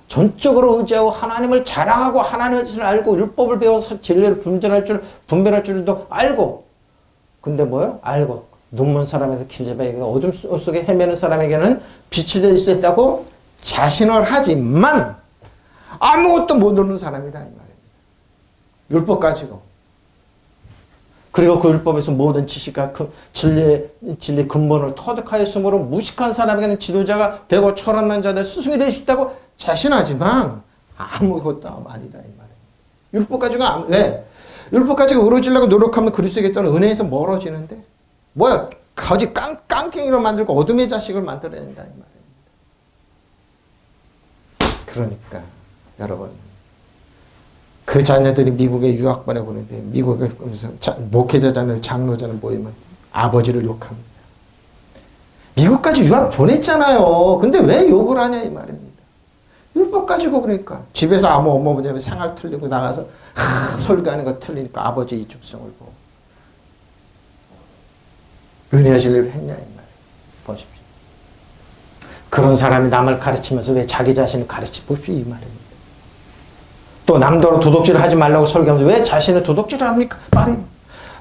전적으로 의지하고 하나님을 자랑하고 하나님의 뜻을 알고 율법을 배워서 진리를 분별할 줄도 알고 근데 뭐예요? 알고 눈먼 사람에서 길잡이에게 어둠 속에 헤매는 사람에게는 빛이 될 수 있다고 자신을 하지만 아무것도 못 얻는 사람이다 이 말이에요. 율법 가지고. 그리고 그 율법에서 모든 지식과 진리의 근본을 터득하였으므로 무식한 사람에게는 지도자가 되고 철없는 자들 스승이 될 수 있다고 자신하지만 아무것도 아니다 이 말이에요. 율법 가지고 왜? 율법 가지고 의로워지려고 노력하면 그리스도에게 있던 은혜에서 멀어지는데 뭐야? 거짓 깡깽이로 만들고 어둠의 자식을 만들어낸다 이 말이에요. 그러니까 여러분 그 자녀들이 미국에 유학 보내보는데 미국에 목회자 자녀 장로자는 모이면 아버지를 욕합니다. 미국까지 유학 보냈잖아요. 근데 왜 욕을 하냐 이 말입니다. 율법 가지고 그러니까 집에서 어머 생활 틀리고 나가서 설교하는 거 틀리니까 아버지 이중성을 보고 은혜하실 일을 했냐 이 말이에요. 보십시오. 그런 사람이 남을 가르치면서 왜 자기 자신을 가르치십시오 이 말입니다. 또 남더러 도둑질을 하지 말라고 설교하면서 왜 자신을 도둑질을 합니까? 말이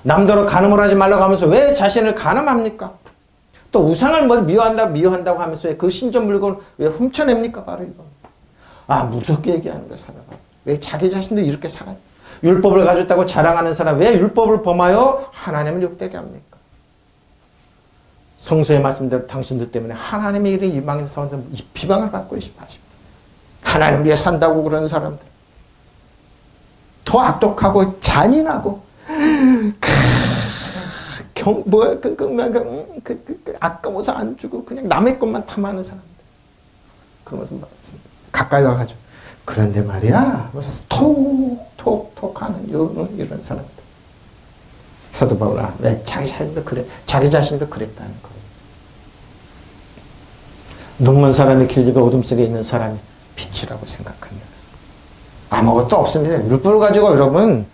남더러 간음을 하지 말라고 하면서 왜 자신을 간음합니까? 또 우상을 미워한다고 하면서 왜 그 신전 물건을 왜 훔쳐냅니까? 바로 이거. 무섭게 얘기하는 거 살아봐. 왜 자기 자신도 이렇게 살아요? 율법을 가졌다고 자랑하는 사람 왜 율법을 범하여 하나님을 욕되게 합니까? 성서의 말씀대로 당신들 때문에 하나님의 일에 이방인 사람들 비방을 받고 있습니다. 하나님 위해 산다고 그러는 사람들. 더 악독하고 잔인하고 아까워서 안 주고 그냥 남의 것만 탐하는 사람들. 그러면서 가까이 와가지고 그런데 말이야 그래서 톡톡톡 하는 이런 사람들. 사도 바울은 왜 자기 자신도 그랬다는 거예요. 눈먼 사람이 길집에 어둠 속에 있는 사람이 빛이라고 생각한다. 아무것도 없습니다. 율법을 가지고 여러분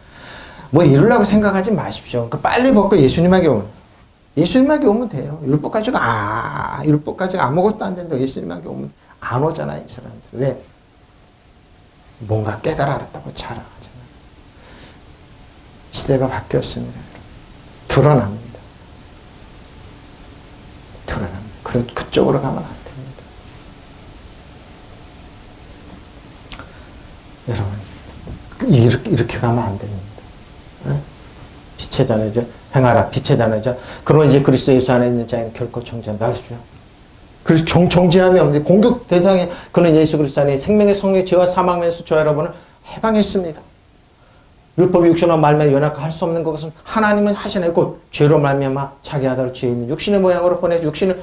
뭐 이루려고 생각하지 마십시오. 그러니까 빨리 벗고 예수님에게 오면 돼요. 율법 가지고 아무것도 안 된다고 예수님에게 오면 안 오잖아요. 이 사람들. 왜? 뭔가 깨달았다고 자랑하잖아요. 시대가 바뀌었습니다. 드러납니다. 그쪽으로 가면 안 됩니다. 여러분 이렇게 가면 안 됩니다. 빛의 자녀죠. 행하라 빛의 자녀죠. 그러면 이제 그리스도 예수 안에 있는 자는 결코 정죄함이 없으시오. 그래서 정죄함이 없는데 공격 대상에 그는 예수 그리스도 안에 생명의 성령 죄와 사망에서 저 여러분을 해방했습니다. 율법이 육신으로 말미암아 연약할 수 없는 것은 하나님은 하시네. 곧 죄로 말미암아 자기 아들을 죄 있는 육신의 모양으로 보내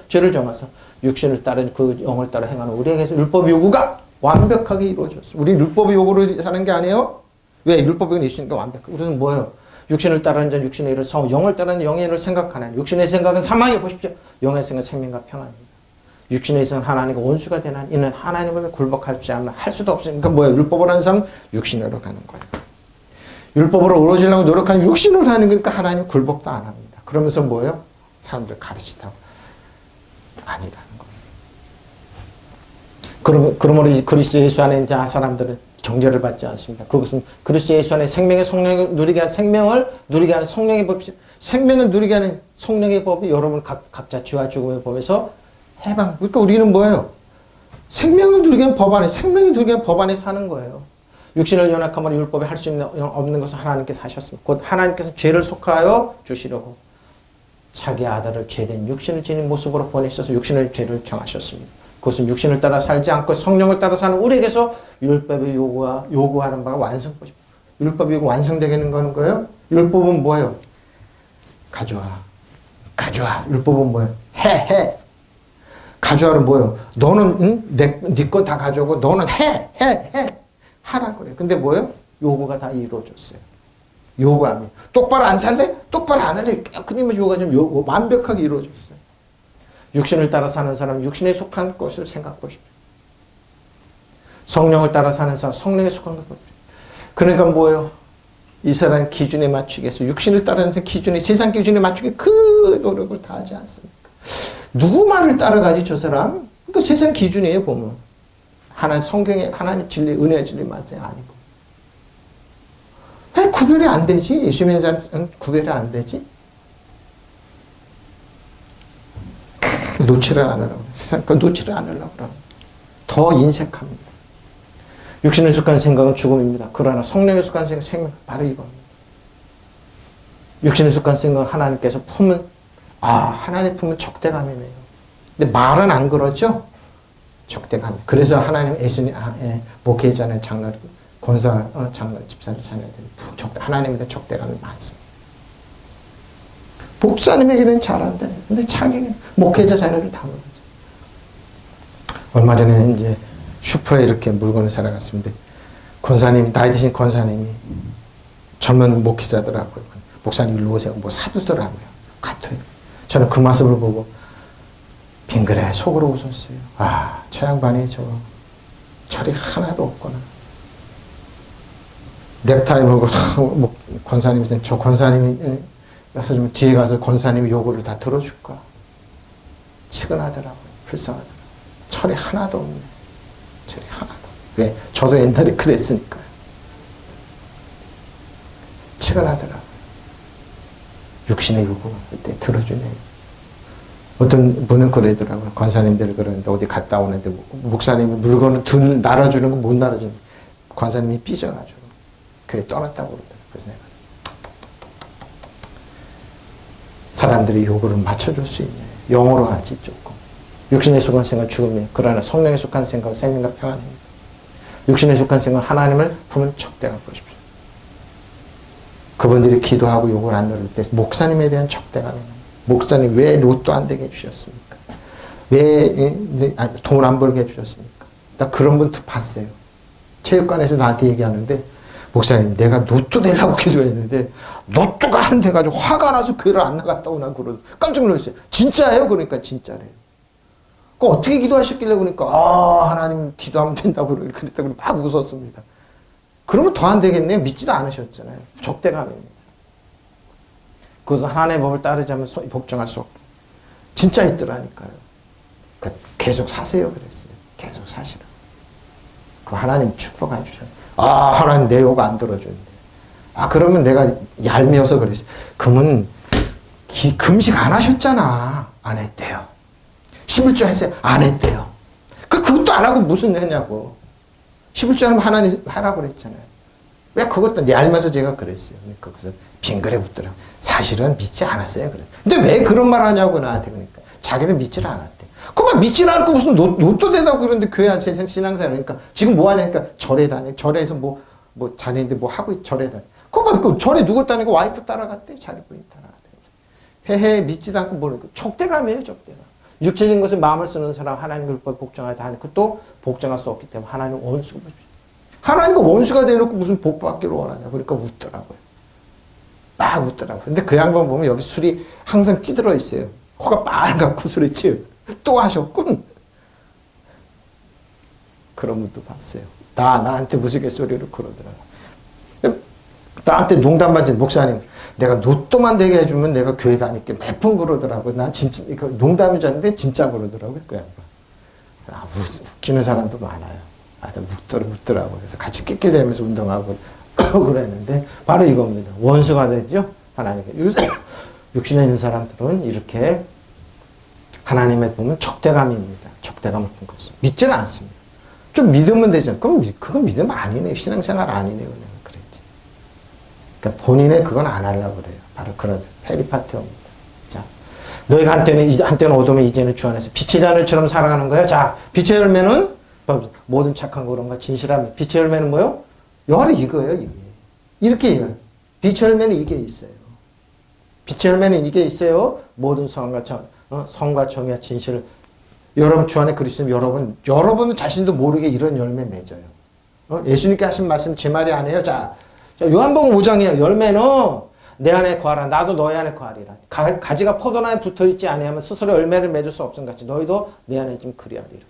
죄를 정하사 육신을 따른 그 영을 따라 행하는 우리에게서 율법 요구가 완벽하게 이루어졌어. 우리 율법의 요구로 사는 게 아니에요. 왜? 율법이 있으니까 완벽하게. 우리는 뭐예요? 육신을 따르는 자는 육신의 일을 영을 따르는 영의 일을 생각하는 육신의 생각은 사망이 보십시오. 영의 생각은 생명과 평안입니다. 육신의 있어는 하나님과 원수가 되는 이는 하나님을 굴복하지 않으면 할 수도 없으니까 뭐예요? 율법을 하는 사람은 육신으로 가는 거예요. 율법으로 이루어지려고 노력하는 육신으로 하는 거니까 하나님 굴복도 안 합니다. 그러면서 뭐예요? 사람들 가르치다고 아니라는 거예요. 그러므로 그리스도 예수 안에 있는 사람들은 정죄를 받지 않습니다. 그것은 그리스도 예수 안에 생명의 성령을 누리게 하는 성령을 누리게 하는 성령의 법이 여러분 각자 죄와 죽음의 법에서 해방. 그러니까 우리는 뭐예요? 생명을 누리게 하는 법 안에 사는 거예요. 육신을 연약함으로 율법에 할 수 없는 것을 하나님께서 하셨습니다. 곧 하나님께서 죄를 속하여 주시려고 자기 아들을 죄된 육신을 지닌 모습으로 보내셔서 육신의 죄를 정하셨습니다. 그것은 육신을 따라 살지 않고 성령을 따라 사는 우리에게서 율법의 요구하는 바가 완성되십니다. 율법이 완성되게 하는 거예요? 율법은 뭐예요? 가져와. 율법은 뭐예요? 해. 가져와는 뭐예요? 너는 네 거 다 가져오고 너는 해. 하라 그래요. 근데 뭐예요? 요구가 다 이루어졌어요. 요구합니다. 똑바로 안 살래? 똑바로 안 할래? 그님의 요구가 좀 완벽하게 이루어졌어요. 육신을 따라 사는 사람은 육신에 속한 것을 생각해 보십시오. 성령을 따라 사는 사람은 성령에 속한 것을 보십시오. 그러니까 뭐예요? 이 사람 기준에 맞추기 위해서 육신을 따르는 기준에 세상 기준에 맞추기 그 노력을 다 하지 않습니까? 누구 말을 따라가지 저 사람? 그러니까 세상 기준이에요 보면. 성경에 하나님 진리, 은혜의 진리 말씀이 아니고. 왜 구별이 안 되지? 예수 믿는 사람은 구별이 안 되지? 놓치를 않으려고. 세상 거 놓치를 않으려고. 더 인색합니다. 육신에 속한 생각은 죽음입니다. 그러나 성령에 속한 생각 바로 이겁니다. 육신에 속한 생각 하나님께서 품은 하나님 품은 적대감이네요. 근데 말은 안 그러죠? 적대감. 그래서 하나님 예수님 목회자는 장로 권사 장로 집사님 자녀들이 하나님에 대한 적대감이 많습니다. 목사님에게는 잘한대. 근데 자기 목회자 자녀를 다 모르죠. 얼마 전에 이제 슈퍼에 이렇게 물건을 사러 갔습니다. 권사님이 나이 드신 권사님이 젊은 목회자더라고요. 목사님 일로 오세요. 뭐 사두더라고요. 카톡에. 저는 그 모습을 보고 빙그레 속으로 웃었어요. 저 양반이 철이 하나도 없구나. 넥타이 물고 권사님이 저 권사님이 여기서 좀 뒤에 가서 권사님 요구를 다 들어줄까? 치근하더라고요. 불쌍하더라고요. 철이 하나도 없네. 철이 하나도. 왜? 저도 옛날에 그랬으니까요. 치근하더라고요. 육신의 요구 그때 들어주네요. 어떤 분은 그러더라고요. 권사님들 그러는데 어디 갔다 오는데 목사님이 물건을 날아주는 거 못 날아주는 권사님이 삐져가지고 교회 떠났다고 그러더라고요. 그래서 내가 사람들이 요구를 맞춰줄 수 있네. 영어로 하지 조금. 육신에 속한 생각 죽음이에요. 그러나 성령에 속한 생각은 생명과 평안입니다. 육신에 속한 생각 하나님을 품은 적대감 보십시오. 그분들이 기도하고 요구를 안 들을 때 목사님에 대한 적대감이 나요. 목사님 왜 로또 안 되게 해주셨습니까? 왜 돈 안 벌게 해주셨습니까? 나 그런 분도 봤어요. 체육관에서 나한테 얘기하는데 목사님 내가 로또 되려고 기도했는데 로또가 안 돼가지고 화가 나서 교회를 안 나갔다고 난 그러고 깜짝 놀랐어요. 진짜예요? 그러니까 진짜래요. 그 어떻게 기도하셨길래 그러니까 하나님 기도하면 된다고 그랬다고 막 웃었습니다. 그러면 더 안 되겠네요. 믿지도 않으셨잖아요. 적대감입니다. 그것은 하나님의 법을 따르지 않으면 복종할 수 없고 진짜 있더라니까요. 그러니까 계속 사세요 그랬어요. 계속 사시라. 그 하나님 축복해 주셔요. 하나님 내 요구 안 들어주는데. 그러면 내가 얄미워서 그랬어요. 그러면 금식 안 하셨잖아. 안 했대요. 11조 했어요. 안 했대요. 그것도 안 하고 무슨 했냐고. 11조 하면 하나님 하라고 그랬잖아요. 왜 그것도 얄미워서 제가 그랬어요. 그래서 빙그레 웃더라고요. 사실은 믿지 않았어요. 그래. 근데 왜 그런 말 하냐고 나한테 그러니까. 자기는 믿지를 않았대. 그만 믿지는 않고 무슨 로또 되다고 그러는데 교회 안 신앙생활 그러니까 지금 뭐 하냐니까 절에 다녀. 절에서 뭐 자네인데 뭐 하고 절에 다녀. 그만 그 절에 누구 따니까 와이프 따라갔대. 자기 부인 따라갔대. 헤헤 믿지도 않고 모르니까 적대감이에요. 적대감. 육체적인 것에 마음을 쓰는 사람 하나님 율법에 복종하다 하니까 또 복종할 수 없기 때문에 하나님 원수가 하나님과 원수가 되놓고 무슨 복 받기를 원하냐. 그러니까 웃더라고요. 막 웃더라고요. 근데 그 양반 보면 여기 술이 항상 찌들어 있어요. 코가 빨갛고 술이 찌요. 또 하셨군. 그런 분도 봤어요. 나한테 우스갯소리로 그러더라고요. 나한테 농담만 친 목사님 내가 로또만 되게 해주면 내가 교회 다닐게 몇 번 그러더라고요. 난 진짜 농담인 줄 알았는데 진짜 그러더라고요. 그 양반. 웃기는 사람도 많아요. 웃더라고요. 그래서 같이 낄낄대면서 운동하고 그랬는데 바로 이겁니다. 원수가 되죠. 하나님께. 육신에 있는 사람들은 이렇게 하나님의 보면 적대감입니다. 적대감을 품고 있어요. 믿지는 않습니다. 좀 믿으면 되잖아요. 그건 믿으면 아니네요. 신앙생활 아니네요. 그랬지. 그러니까 본인의 그건 안 하려고 그래요. 바로 그러죠. 페리파테오입니다. 자, 너희가 한때는 어둠에 이제는 주 안에서 빛의 자녀처럼 살아가는 거예요. 자, 빛의 열매는 모든 착한 거론과 진실함. 빛의 열매는 뭐요? 바로 이거예요. 이게. 이렇게 얘기해요. 빛의 열매는 이게 있어요. 빛의 열매는 이게 있어요. 모든 성과 정의와 진실. 여러분 주 안에 그리스도는 여러분 자신도 모르게 이런 열매 맺어요. 예수님께 하신 말씀 제 말이 아니에요. 자 요한복음 5장이에요. 열매는 내 안에 거하라. 나도 너희 안에 거하리라. 가지가 포도나무에 붙어있지 아니하면 스스로 열매를 맺을 수 없음 같이 너희도 내 안에 좀 그리하리라.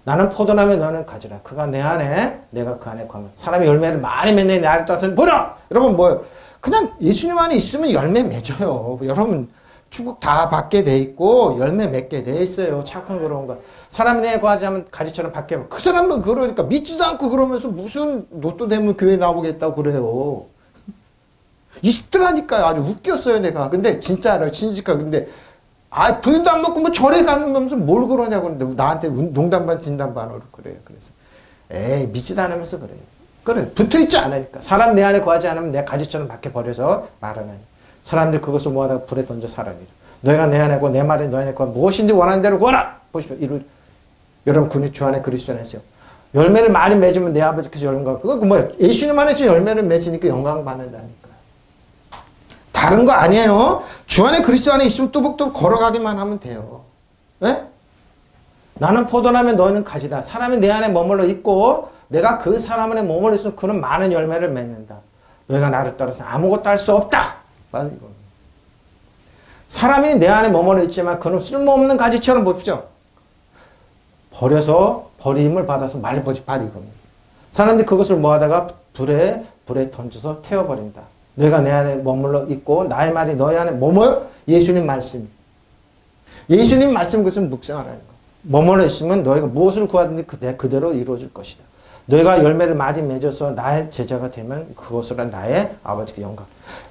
나는 포도나무에 너는 가지라. 그가 내 안에 내가 그 안에 거하면 사람이 열매를 많이 맺네. 내 안에 떠서 보라. 여러분 뭐예요? 그냥 예수님 안에 있으면 열매 맺어요. 여러분 축복 다 받게 돼 있고 열매 맺게 돼 있어요. 착한 그런 거. 사람이 내에 거하지 않으면 가지처럼 받게 하면 그 사람은 그러니까 믿지도 않고 그러면서 무슨 로또 되면 교회 나오겠다고 그래요. 있더라니까요. 아주 웃겼어요 내가. 근데 진짜 알아요. 진실까. 근데 부인도 안 먹고 뭐 절에 가는 거면서 뭘 그러냐고 그러는데 나한테 농담 반 진담 반으로 그래요. 그래서 에이, 믿지도 않으면서 그래요. 그래, 붙어있지 않으니까. 사람 내 안에 거하지 않으면 내 가지처럼 밖에 버려서 말하나니. 사람들이 그것을 모아다가 불에 던져 살아니라. 너희가 내 안에 고 내 말이 너희 안에 고 무엇인지 원하는 대로 구하라. 보십시오. 여러분 군이 주 안에 그리스도 안에 있어요. 열매를 많이 맺으면 내 아버지께서 영광. 그거 뭐예요? 예수님 안에서 열매를 맺으니까 영광 받는다니까. 다른 거 아니에요. 주 안에 그리스도 안에 있으면 뚜벅뚜벅 걸어가기만 하면 돼요. 네? 나는 포도나면 너희는 가지다. 사람이 내 안에 머물러 있고 내가 그 사람 안에 머물러 있으면 그는 많은 열매를 맺는다. 너희가 나를 따라서 아무것도 할 수 없다. 바로 이겁니다. 사람이 내 안에 머물러 있지만 그는 쓸모없는 가지처럼 보십시오. 버려서 버림을 받아서 말버지 바로 이겁니다. 사람들이 그것을 모아다가 불에 던져서 태워버린다. 너희가 내 안에 머물러 있고 나의 말이 너희 안에 뭐뭐요? 예수님 말씀이. 예수님 말씀 그것은 묵상하라는 거. 머물러 있으면 너희가 무엇을 구하든지 그대로 이루어질 것이다. 너희가 열매를 많이 맺어서 나의 제자가 되면 그것으로 나의 아버지께 영광.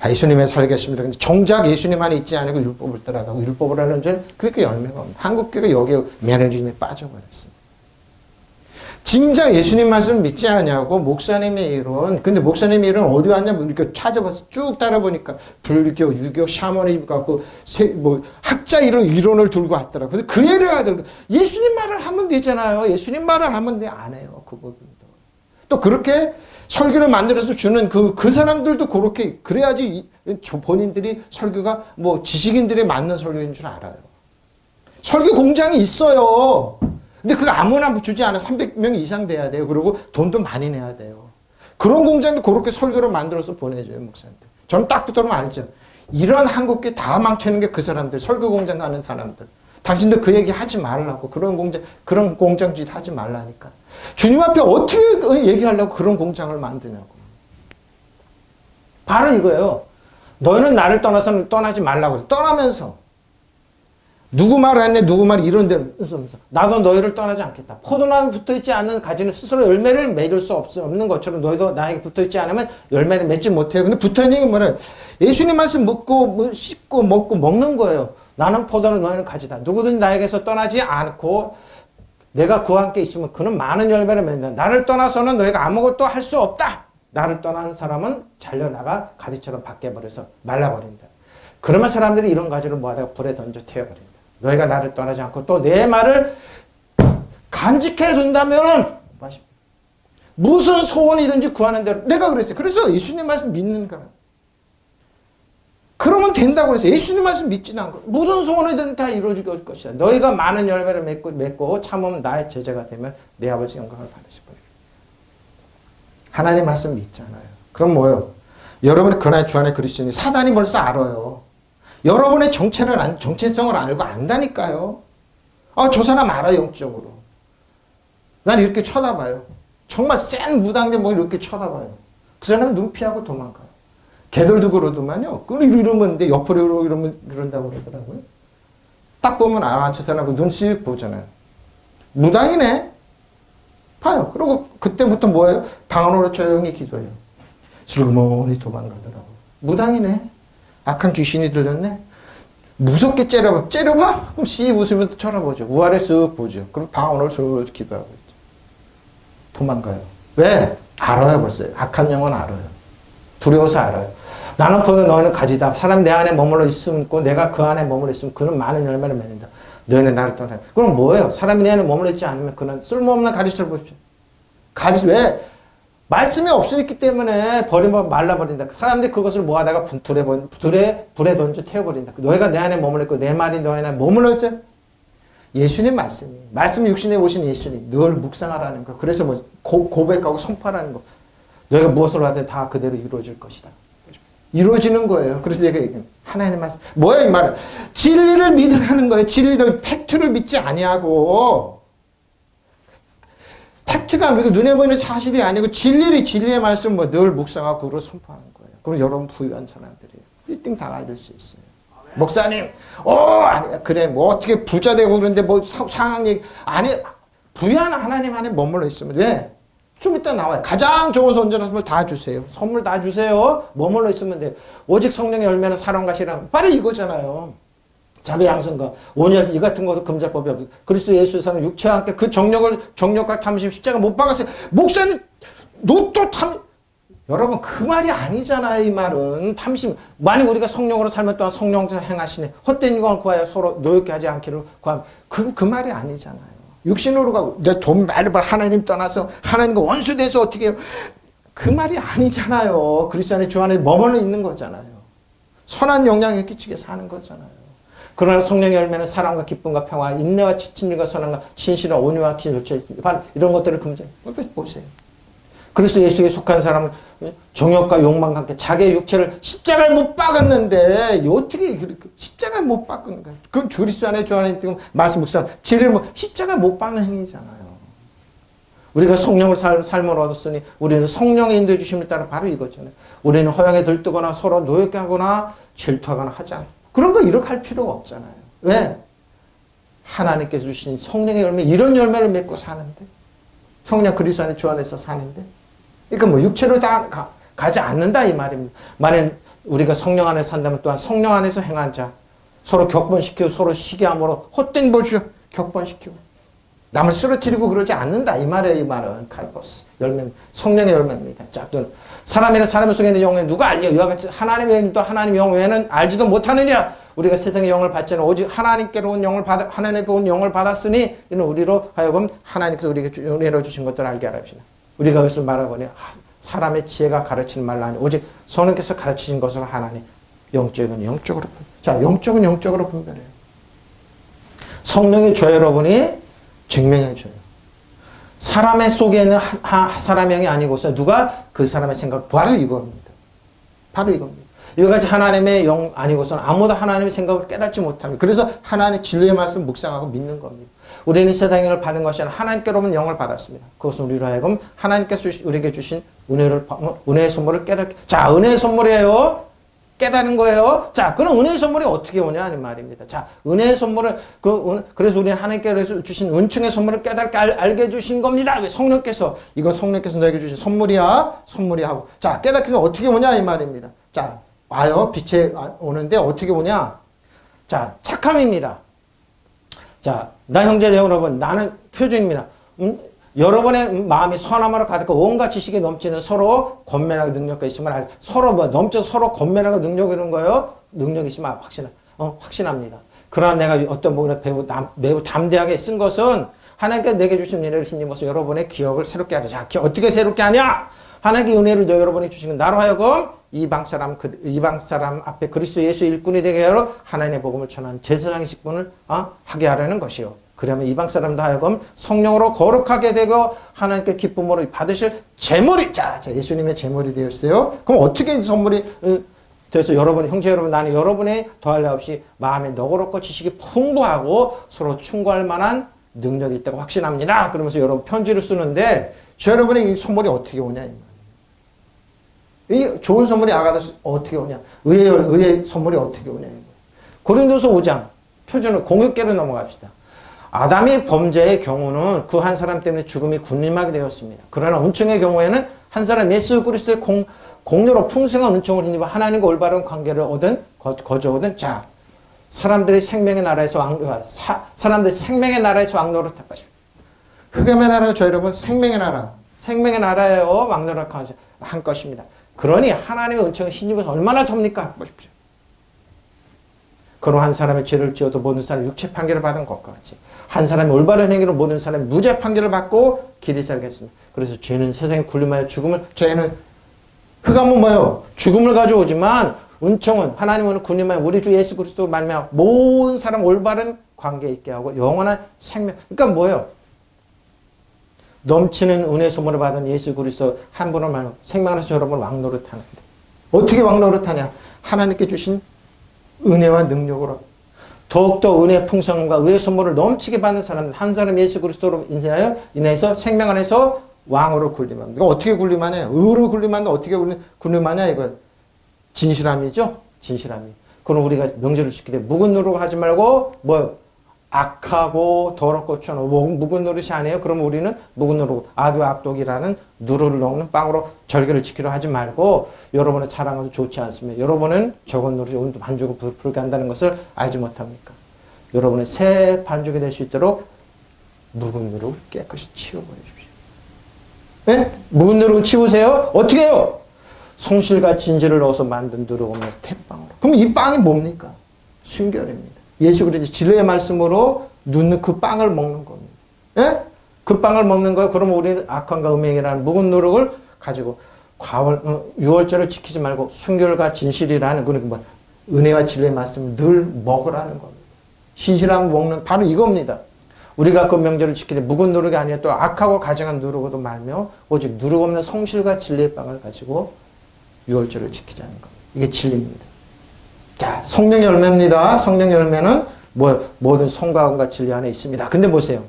예수님에 살겠습니다. 근데 정작 예수님 안에 있지 않고 율법을 따라가고 율법을 하는 자는 그렇게 열매가 없는. 한국교가 여기에 매너리즘에 빠져버렸습니다. 진작 예수님 말씀 믿지 않냐고 목사님의 이론. 근데 목사님의 이론 어디 왔냐? 이렇게 찾아봐서 쭉 따라보니까 불교, 유교, 샤머니즘 갖고 학자 이론을 들고 왔더라고요. 그래서 그 예를 하더라고요. 예수님 말을 하면 되잖아요. 예수님 말을 하면 돼. 안 해요. 그거도. 또 그렇게 설교를 만들어서 주는 그 사람들도 그렇게 그래야지 본인들이 설교가 지식인들이 맞는 설교인 줄 알아요. 설교 공장이 있어요. 근데 그거 아무나 주지 않아. 300명 이상 돼야 돼요. 그리고 돈도 많이 내야 돼요. 그런 공장도 그렇게 설교를 만들어서 보내줘요, 목사님들. 저는 딱 붙들면 알죠. 이런 한국계 다 망치는 게 그 사람들, 설교 공장 가는 사람들. 당신들 그 얘기 하지 말라고. 그런 공장짓 하지 말라니까. 주님 앞에 어떻게 얘기하려고 그런 공장을 만드냐고. 바로 이거예요. 너희는 나를 떠나서는 떠나지 말라고. 떠나면서. 누구 말을 했네, 누구 말이 이런 대로. 나도 너희를 떠나지 않겠다. 포도나무에 붙어있지 않는 가지는 스스로 열매를 맺을 수 없는 것처럼 너희도 나에게 붙어있지 않으면 열매를 맺지 못해요. 근데 붙어있는 게 뭐래요? 예수님 말씀 묻고, 씻고, 먹고, 먹는 거예요. 나는 포도는 너희는 가지다. 누구든 나에게서 떠나지 않고 내가 그와 함께 있으면 그는 많은 열매를 맺는다. 나를 떠나서는 너희가 아무것도 할 수 없다. 나를 떠난 사람은 잘려나가 가지처럼 바뀌어버려서 말라버린다. 그러면 사람들이 이런 가지를 모아다가 불에 던져 태워버린다. 너희가 나를 떠나지 않고 또 내 말을 간직해 준다면 무슨 소원이든지 구하는 대로 내가 그랬어요. 그래서 예수님 말씀 믿는 거라. 그러면 된다고 그랬어요. 예수님 말씀 믿지는 않고 무슨 소원이든 다 이루어질 것이다. 너희가 많은 열매를 맺고 참으면 나의 제자가 되면 내 아버지 영광을 받으실 거예요. 하나님 말씀 믿잖아요. 그럼 뭐예요? 여러분이 그날 주 안에 그리스도니 사단이 벌써 알아요. 여러분의 정체성을 알고 안다니까요. 저 사람 알아요, 영적으로. 난 이렇게 쳐다봐요. 정말 센 무당들 이렇게 쳐다봐요. 그 사람은 눈 피하고 도망가요. 걔들도 그러더만요. 이러면, 내 옆으로 이러면 그런다고 그러더라고요. 딱 보면, 저 사람 눈 씩 보잖아요. 무당이네? 봐요. 그리고 그때부터 뭐예요? 방 안으로 조용히 기도해요. 슬그머니 도망가더라고요. 무당이네? 악한 귀신이 들렸네? 무섭게 째려봐. 그럼 씨 웃으면서 쳐다보죠. 우아래 쓱 보죠. 그럼 방 안으로 쓱 기도하고 있죠. 도망가요. 왜? 알아요, 벌써. 악한 영은 알아요. 두려워서 알아요. 나는 포도 너희는 가지다. 사람 내 안에 머물러 있고 내가 그 안에 머물러 있으면 그는 많은 열매를 맺는다. 너희는 나를 떠나. 그럼 뭐예요? 사람이 내 안에 머물러 있지 않으면 그는 쓸모없는 가지처럼 보십시오. 가지 왜? 말씀이 없었기 때문에 말라버린다. 사람들이 그것을 모아다가 불에 던져 태워버린다. 너희가 내 안에 머물러 있고 내 말이 너희 안에 머물러 있죠? 예수님 말씀이. 말씀이 육신에 오신 예수님. 늘 묵상하라는 거. 그래서 고백하고 선포하라는 거. 너희가 무엇을 하든 다 그대로 이루어질 것이다. 이루어지는 거예요. 그래서 제가 얘기해요. 하나님 말씀. 뭐야 이 말은? 진리를 믿으라는 거예요. 진리를, 팩트를 믿지 아니하고. 팩트가 아니고 눈에 보이는 사실이 아니고 진리의 말씀 늘 묵상하고 그걸 선포하는 거예요. 그럼 여러분 부유한 사람들이에요. 1등 다 얻을 수 있어요. 목사님, 아니야. 그래, 어떻게 부자 되고 그런데 상황 얘기, 아니, 부유한 하나님 안에 머물러 있으면 돼. 좀 이따 나와요. 가장 좋은 손전한 선물 다 주세요. 선물 다 주세요. 머물러 있으면 돼요. 오직 성령의 열매는 사랑과 신앙. 바로 이거잖아요. 자비 양선과 온유할 이 같은 것도 금지할 법이 없어. 그리스도 예수의 사는 육체와 함께 그 정력과 탐심 십자가 못 박았어요. 목사님 노또 여러분 그 말이 아니잖아요. 이 말은 탐심. 만약 우리가 성령으로 살면 또한 성령께서 행하시네. 헛된 영광을 구하여 서로 노엽게 하지 않기를 구하면 그 말이 아니잖아요. 육신으로가 내 돈 많이 벌 하나님 떠나서 하나님과 원수돼서 어떻게 해요. 그 말이 아니잖아요. 그리스도 안에 주 안에 머물러 있는 거잖아요. 선한 영향을 끼치게 사는 거잖아요. 그러나 성령의 열매는 사랑과 기쁨과 평화, 인내와 친밀과 선함과 진실과 온유와 기절체 이런 것들을 금지해요. 보세요. 그리스도 예수에 속한 사람은 정욕과 욕망과 함께 자기의 육체를 십자가에 못 박았는데 어떻게 그렇게 십자가에 못 박은 거예요? 그 그리스도 안에 주 안에 있는 말씀 묵상 진리를 십자가에 못 박는 행위잖아요. 우리가 성령을 삶을 얻었으니 우리는 성령의 인도해 주심을 따라 바로 이거잖아요. 우리는 허영에 들뜨거나 서로 노엽게 하거나 질투하거나 하지 않아요. 그런 거 이렇게 할 필요가 없잖아요. 왜? 하나님께서 주신 성령의 열매 이런 열매를 맺고 사는데 성령 그리스도 안에 주 안에서 사는데 그러니까 뭐 육체로 다 가지 않는다 이 말입니다. 만약 우리가 성령 안에 산다면 또한 성령 안에서 행한 자 서로 격분시키고 서로 시기함으로 헛된 것을 격분시키고 남을 쓰러뜨리고 그러지 않는다 이 말이에요. 이 말은 칼포스 열매 성령의 열매입니다. 자, 또 사람이나 사람 속에 있는 영에 누가 알려? 이와 같이 하나님의 영도 하나님의 영 외에는 알지도 못하느냐? 우리가 세상의 영을 받지 않아 오직 하나님께로 온 영을 하나님께 온 영을 받았으니 이는 우리로 하여금 하나님께서 우리에게 은혜로 주신 것들을 알게 하라 하시나. 우리가 그것을 말하거니 사람의 지혜가 가르치는 말로 아니 오직 성령께서 가르치신 것을 하나님 영적은 영적으로 자 영적은 영적으로 분별해요. 성령이 저 여러분이 증명해 줘요. 사람의 속에 있는 사람의 영이 아니고서 누가 그 사람의 생각 바로 이겁니다. 바로 이겁니다. 이거같이 하나님의 영 아니고서는 아무도 하나님의 생각을 깨닫지 못합니다. 그래서 하나님의 진리의 말씀 묵상하고 믿는 겁니다. 우리는 세상의 영을 받은 것이 아니라 하나님께로만 영을 받았습니다. 그것은 우리로 하여금 하나님께서 우리에게 주신 은혜의 선물을 깨닫게. 자, 은혜의 선물이에요. 깨닫는 거예요. 자, 그럼 은혜의 선물이 어떻게 오냐 하는 말입니다. 자, 은혜의 선물을 그래서 우리는 하나님께서 주신 은총의 선물을 깨닫게 알게 해주신 겁니다. 왜 성령께서 이건 성령께서 너에게 주신 선물이야, 선물이 하고 자, 깨닫기는 어떻게 오냐 이 말입니다. 자, 와요 빛에 오는데 어떻게 오냐? 자, 착함입니다. 자, 나 형제 여러분, 나는 표준입니다. 여러분의 마음이 선함으로 가득하고 온갖 지식이 넘치는 서로 권면하고 능력과 있으면 서로 넘쳐 서로 권면하고 능력 이런 거요. 능력이 있으면 확신합니다. 그러나 내가 어떤 부분에 매우 담대하게 쓴 것은 하나님께서 내게 주신 은혜를 힘입어서 여러분의 기억을 새롭게 하자. 자, 어떻게 새롭게 하냐? 하나님의 은혜를 여러분이 주신 건 나로 하여금 이방 사람 앞에 그리스도 예수 일꾼이 되게 하여 하나님의 복음을 전하는 제사장의 직분을 하게 하라는 것이요. 그러면 이방 사람도 하여금 성령으로 거룩하게 되고 하나님께 기쁨으로 받으실 제물이 자 예수님의 제물이 되었어요. 그럼 어떻게 선물이 돼서 여러분 형제 여러분 나는 여러분의 더할 나 없이 마음에 너그럽고 지식이 풍부하고 서로 충고할 만한 능력이 있다고 확신합니다. 그러면서 여러분 편지를 쓰는데 저 여러분의 이 선물이 어떻게 오냐 이 좋은 선물이 아가도 어떻게 오냐 의의 선물이 어떻게 오냐 고린도서 5장 표준을 공육계로 넘어갑시다. 아담이 범죄의 경우는 그 한 사람 때문에 죽음이 군림하게 되었습니다. 그러나 은총의 경우에는 한 사람 예수 그리스도의 공로로 풍성한 은총을 힘입어 하나님과 올바른 관계를 거저 얻은 자 사람들이 생명의 나라에서 왕노릇할 것입니다. 흑암의 나라가 저 여러분 생명의 나라예요. 왕노릇 한 것입니다. 그러니 하나님의 은총을 힘입어서 얼마나 덥니까 보십시오. 그럼 한 사람의 죄를 지어도 모든 사람이 육체 판결을 받은 것과 같이 한 사람이 올바른 행위로 모든 사람이 무죄 판결을 받고 길이 살겠습니다. 그래서 죄는 세상에 군림하여 죄는 흑암은 뭐예요? 죽음을 가져오지만 은총은 하나님은 군림하여 우리 주 예수 그리스도 말미암아 모든 사람 올바른 관계 있게 하고 영원한 생명. 그러니까 뭐예요? 넘치는 은혜 선물을 받은 예수 그리스도 한 분을 말하면 생명 안에서 여러분 왕노릇하는데 어떻게 왕노릇하냐? 하나님께 주신 은혜와 능력으로 더욱더 은혜 풍성함과 의의 선물을 넘치게 받는 사람들 한 사람 예수 그리스도로 인해서 생명 안에서 왕으로 군림합니다. 이거 어떻게 군림하냐? 의로 군림한다. 어떻게 군림하냐? 이거 진실함이죠. 진실함이. 그럼 우리가 명제를 지키되 묵은 노릇 하지 말고 악하고 더럽고 천 묵은 노릇이 아니에요. 그럼 우리는 묵은 노릇, 악의 악독이라는 누를 넣는 빵으로 절개를 지키려 하지 말고 여러분의 자랑은 좋지 않습니다. 여러분은 적은 노릇이 온도 반죽을 부풀게 한다는 것을 알지 못합니까? 여러분의 새 반죽이 될 수 있도록 묵은 누룩을 깨끗이 치워버리십시오. 네? 묵은 누룩을 치우세요? 어떻게 해요? 송실과 진실을 넣어서 만든 누룩 없는 태빵으로. 그럼 이 빵이 뭡니까? 순결입니다. 예수 그리스도 진리의 말씀으로 눕는 그 빵을 먹는 겁니다. 예? 그 빵을 먹는 거예요. 그러면 우리는 악함과 음행이라는 묵은 누룩을 가지고 유월절을 지키지 말고 순결과 진실이라는 그런 뭐 은혜와 진리의 말씀을 늘 먹으라는 겁니다. 신실함 먹는 바로 이겁니다. 우리가 그 명절을 지킬 때 묵은 누룩이 아니라 또 악하고 가증한 누룩으로도 말며 오직 누룩 없는 성실과 진리의 빵을 가지고 유월절을 지키자는 겁니다. 이게 진리입니다. 자, 성령 열매입니다. 성령 열매는 모든 성과와 진리 안에 있습니다. 근데 보세요.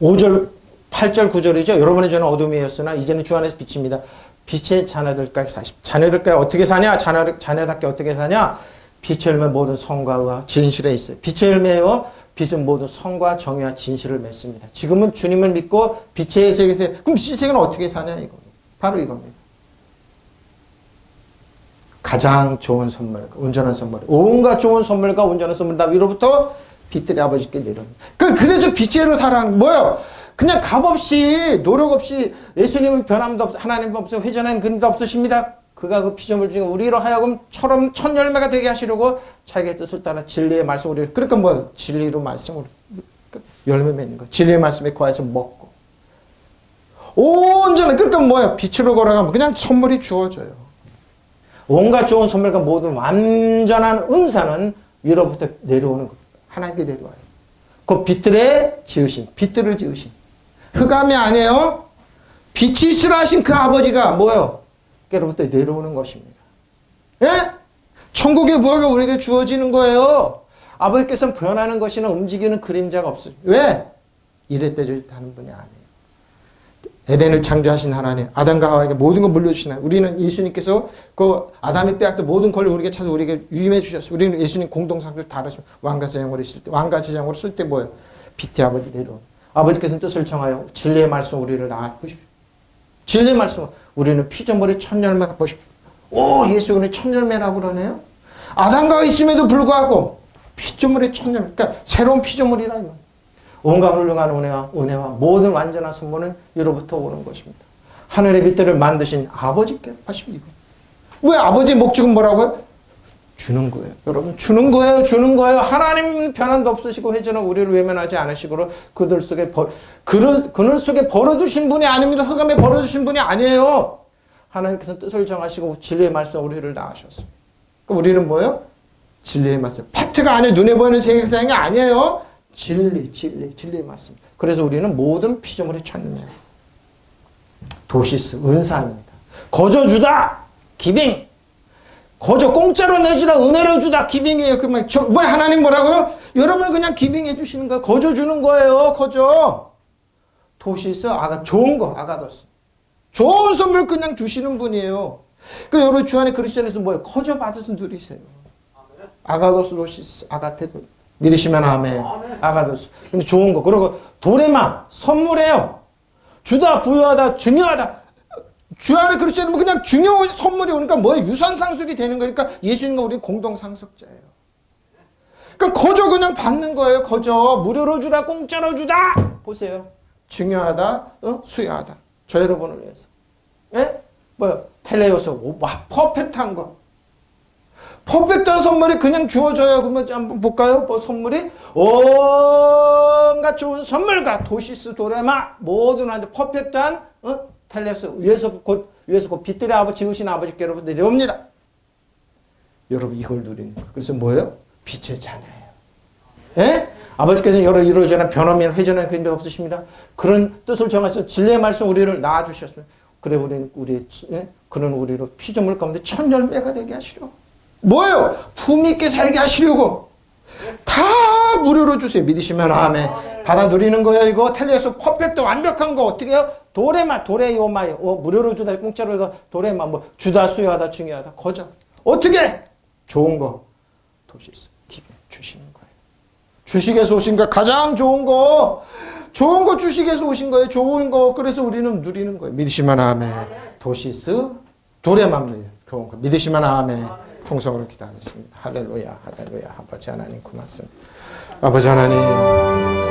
5절, 8절, 9절이죠. 여러분의 전은 어둠이었으나 이제는 주 안에서 빛입니다. 빛의 자녀들까지 사십. 자녀들까지 어떻게 사냐? 자녀답게 어떻게 사냐? 빛의 열매 모든 성과와 진실에 있어요. 빛의 열매요. 빛은 모든 성과 정의와 진실을 맺습니다. 지금은 주님을 믿고 빛의 세계에서 그럼 빛의 세계는 어떻게 사냐 이겁니다. 바로 이겁니다. 가장 좋은 선물, 온전한 선물, 온갖 좋은 선물과 온전한 선물 다 위로부터 빛들이 아버지께 내려옵니다. 그래서 빛으로 살아가는 뭐예요? 그냥 값없이 노력 없이 예수님은 변함도 없, 하나님 없어 회전하는 그림도 없으십니다. 그가 그 피조물 중에 우리로 하여금 첫 열매가 되게 하시려고 자기의 뜻을 따라 진리의 말씀 우리 그러니까 뭐예요? 진리로 말씀으로 열매 맺는 거. 진리의 말씀에 거해서 먹고 온전한 그러니까 뭐예요? 빛으로 걸어가면 그냥 선물이 주어져요. 온갖 좋은 선물과 모든 완전한 은사는 위로부터 내려오는 겁니다. 하나님께 내려와요. 그 빛들의 지으신, 빛들을 지으신. 흑암이 아니에요. 빛이 있으라 하신 그 아버지가 뭐예요? 깨로부터 내려오는 것입니다. 예? 천국의 부활가 우리에게 주어지는 거예요. 아버지께서는 변하는 것이나 움직이는 그림자가 없어요. 왜? 이랬대저랬 하는 분이 아니에요. 에덴을 창조하신 하나님, 아담과 하와에게 모든 걸 물려주신 하나님. 우리는 예수님께서 그 아담이 빼앗던 모든 권리를 우리에게 찾아 우리에게 유임해 주셨어요. 우리는 예수님 공동상주 다르시면 왕가제장으로 있을 때, 왕가제장으로 쓸 때 뭐예요? 빛의 아버지 내려온. 아버지께서는 뜻을 정하여 진리의 말씀 우리를 낳아보십시오. 진리의 말씀 우리는 피조물의 첫 열매가 보십시오. 오, 예수 그는 첫 열매라고 그러네요. 아담과 있음에도 불구하고 피조물의 첫 열매, 그러니까 새로운 피조물이라 이 말. 온갖 훌륭한 은혜와 모든 완전한 선물은 이로부터 오는 것입니다. 하늘의 빛들을 만드신 아버지께 하시면 이거. 왜 아버지의 목적은 뭐라고요? 주는 거예요. 여러분 주는 거예요. 하나님은 변함도 없으시고 회전은 우리를 외면하지 않으시고 그늘 속에 버려두신 분이 아닙니다. 흑암에 버려두신 분이 아니에요. 하나님께서 뜻을 정하시고 진리의 말씀 우리를 낳으셨습니다. 그러니까 우리는 뭐예요? 진리의 말씀. 팩트가 아니에요. 눈에 보이는 세상이 아니에요. 진리의 말씀. 그래서 우리는 모든 피조물의 천명. 도시스, 은사입니다. 거저 주다, 기빙. 거저 공짜로 내주다, 은혜로 주다, 기빙이에요. 그 말, 하나님 뭐라고요? 여러분 그냥 기빙해 주시는 거예요. 거저 주는 거예요. 거저. 도시스, 좋은 거, 아가도스. 좋은 선물 그냥 주시는 분이에요. 그 여러분 주 안에 그리스도 안에서 뭐예요? 거저 받아서 누리세요. 아가도스, 도시스, 아가테도. 믿으시면 아멘. 아가도스. 근데 좋은 거. 그리고 도레마 선물이에요. 주다 부유하다 중요하다. 주 안에 그리스도는 그냥 중요한 선물이 오니까 뭐예요? 유산 상속이 되는 거니까 예수님과 우리 공동 상속자예요. 그러니까 거저 그냥 받는 거예요. 거저 무료로 주다 공짜로 주다. 보세요. 중요하다. 수요하다. 저 여러분을 위해서. 예? 뭐요? 텔레오소. 와 퍼펙트한 거. 퍼펙트한 선물이 그냥 주어져요. 그러면 한번 볼까요? 뭐 선물이 온갖 좋은 선물과 도시스 도레마 모든 한테 퍼펙트한 텔레스 위에서 곧 빛들의 아버지 지으신 아버지께로 내려옵니다. 여러분 이걸 누리는 거예요. 그래서 뭐예요? 빛의 자녀예요. 예? 아버지께서는 여러 이루어지는 변함이나 회전하는 그림도 없으십니다. 그런 뜻을 정하셔서 진리의 말씀 우리를 낳아주셨습니다. 그래 그는 우리로 피조물 가운데 첫 열매가 되게 하시려고. 뭐예요? 품위 있게 살게 하시려고 다 무료로 주세요. 믿으시면 아멘. 받아 누리는 거예요. 이거 텔레에서 퍼펙트 완벽한 거 어떻게 해요? 도레마 도레이오마이 무료로 주다 공짜로 주다 도레마 뭐 주다 수여하다 중요하다 거저 어떻게 좋은 거 도시스 기분 주시는 거예요. 주식에서 오신 거 가장 좋은 거 주식에서 오신 거예요. 좋은 거. 그래서 우리는 누리는 거예요. 믿으시면 아멘. 도시스 도레맘리 좋은 거. 믿으시면 아멘. 통성으로 기도하겠습니다. 할렐루야, 할렐루야. 아버지 하나님 고맙습니다. 아버지 하나님.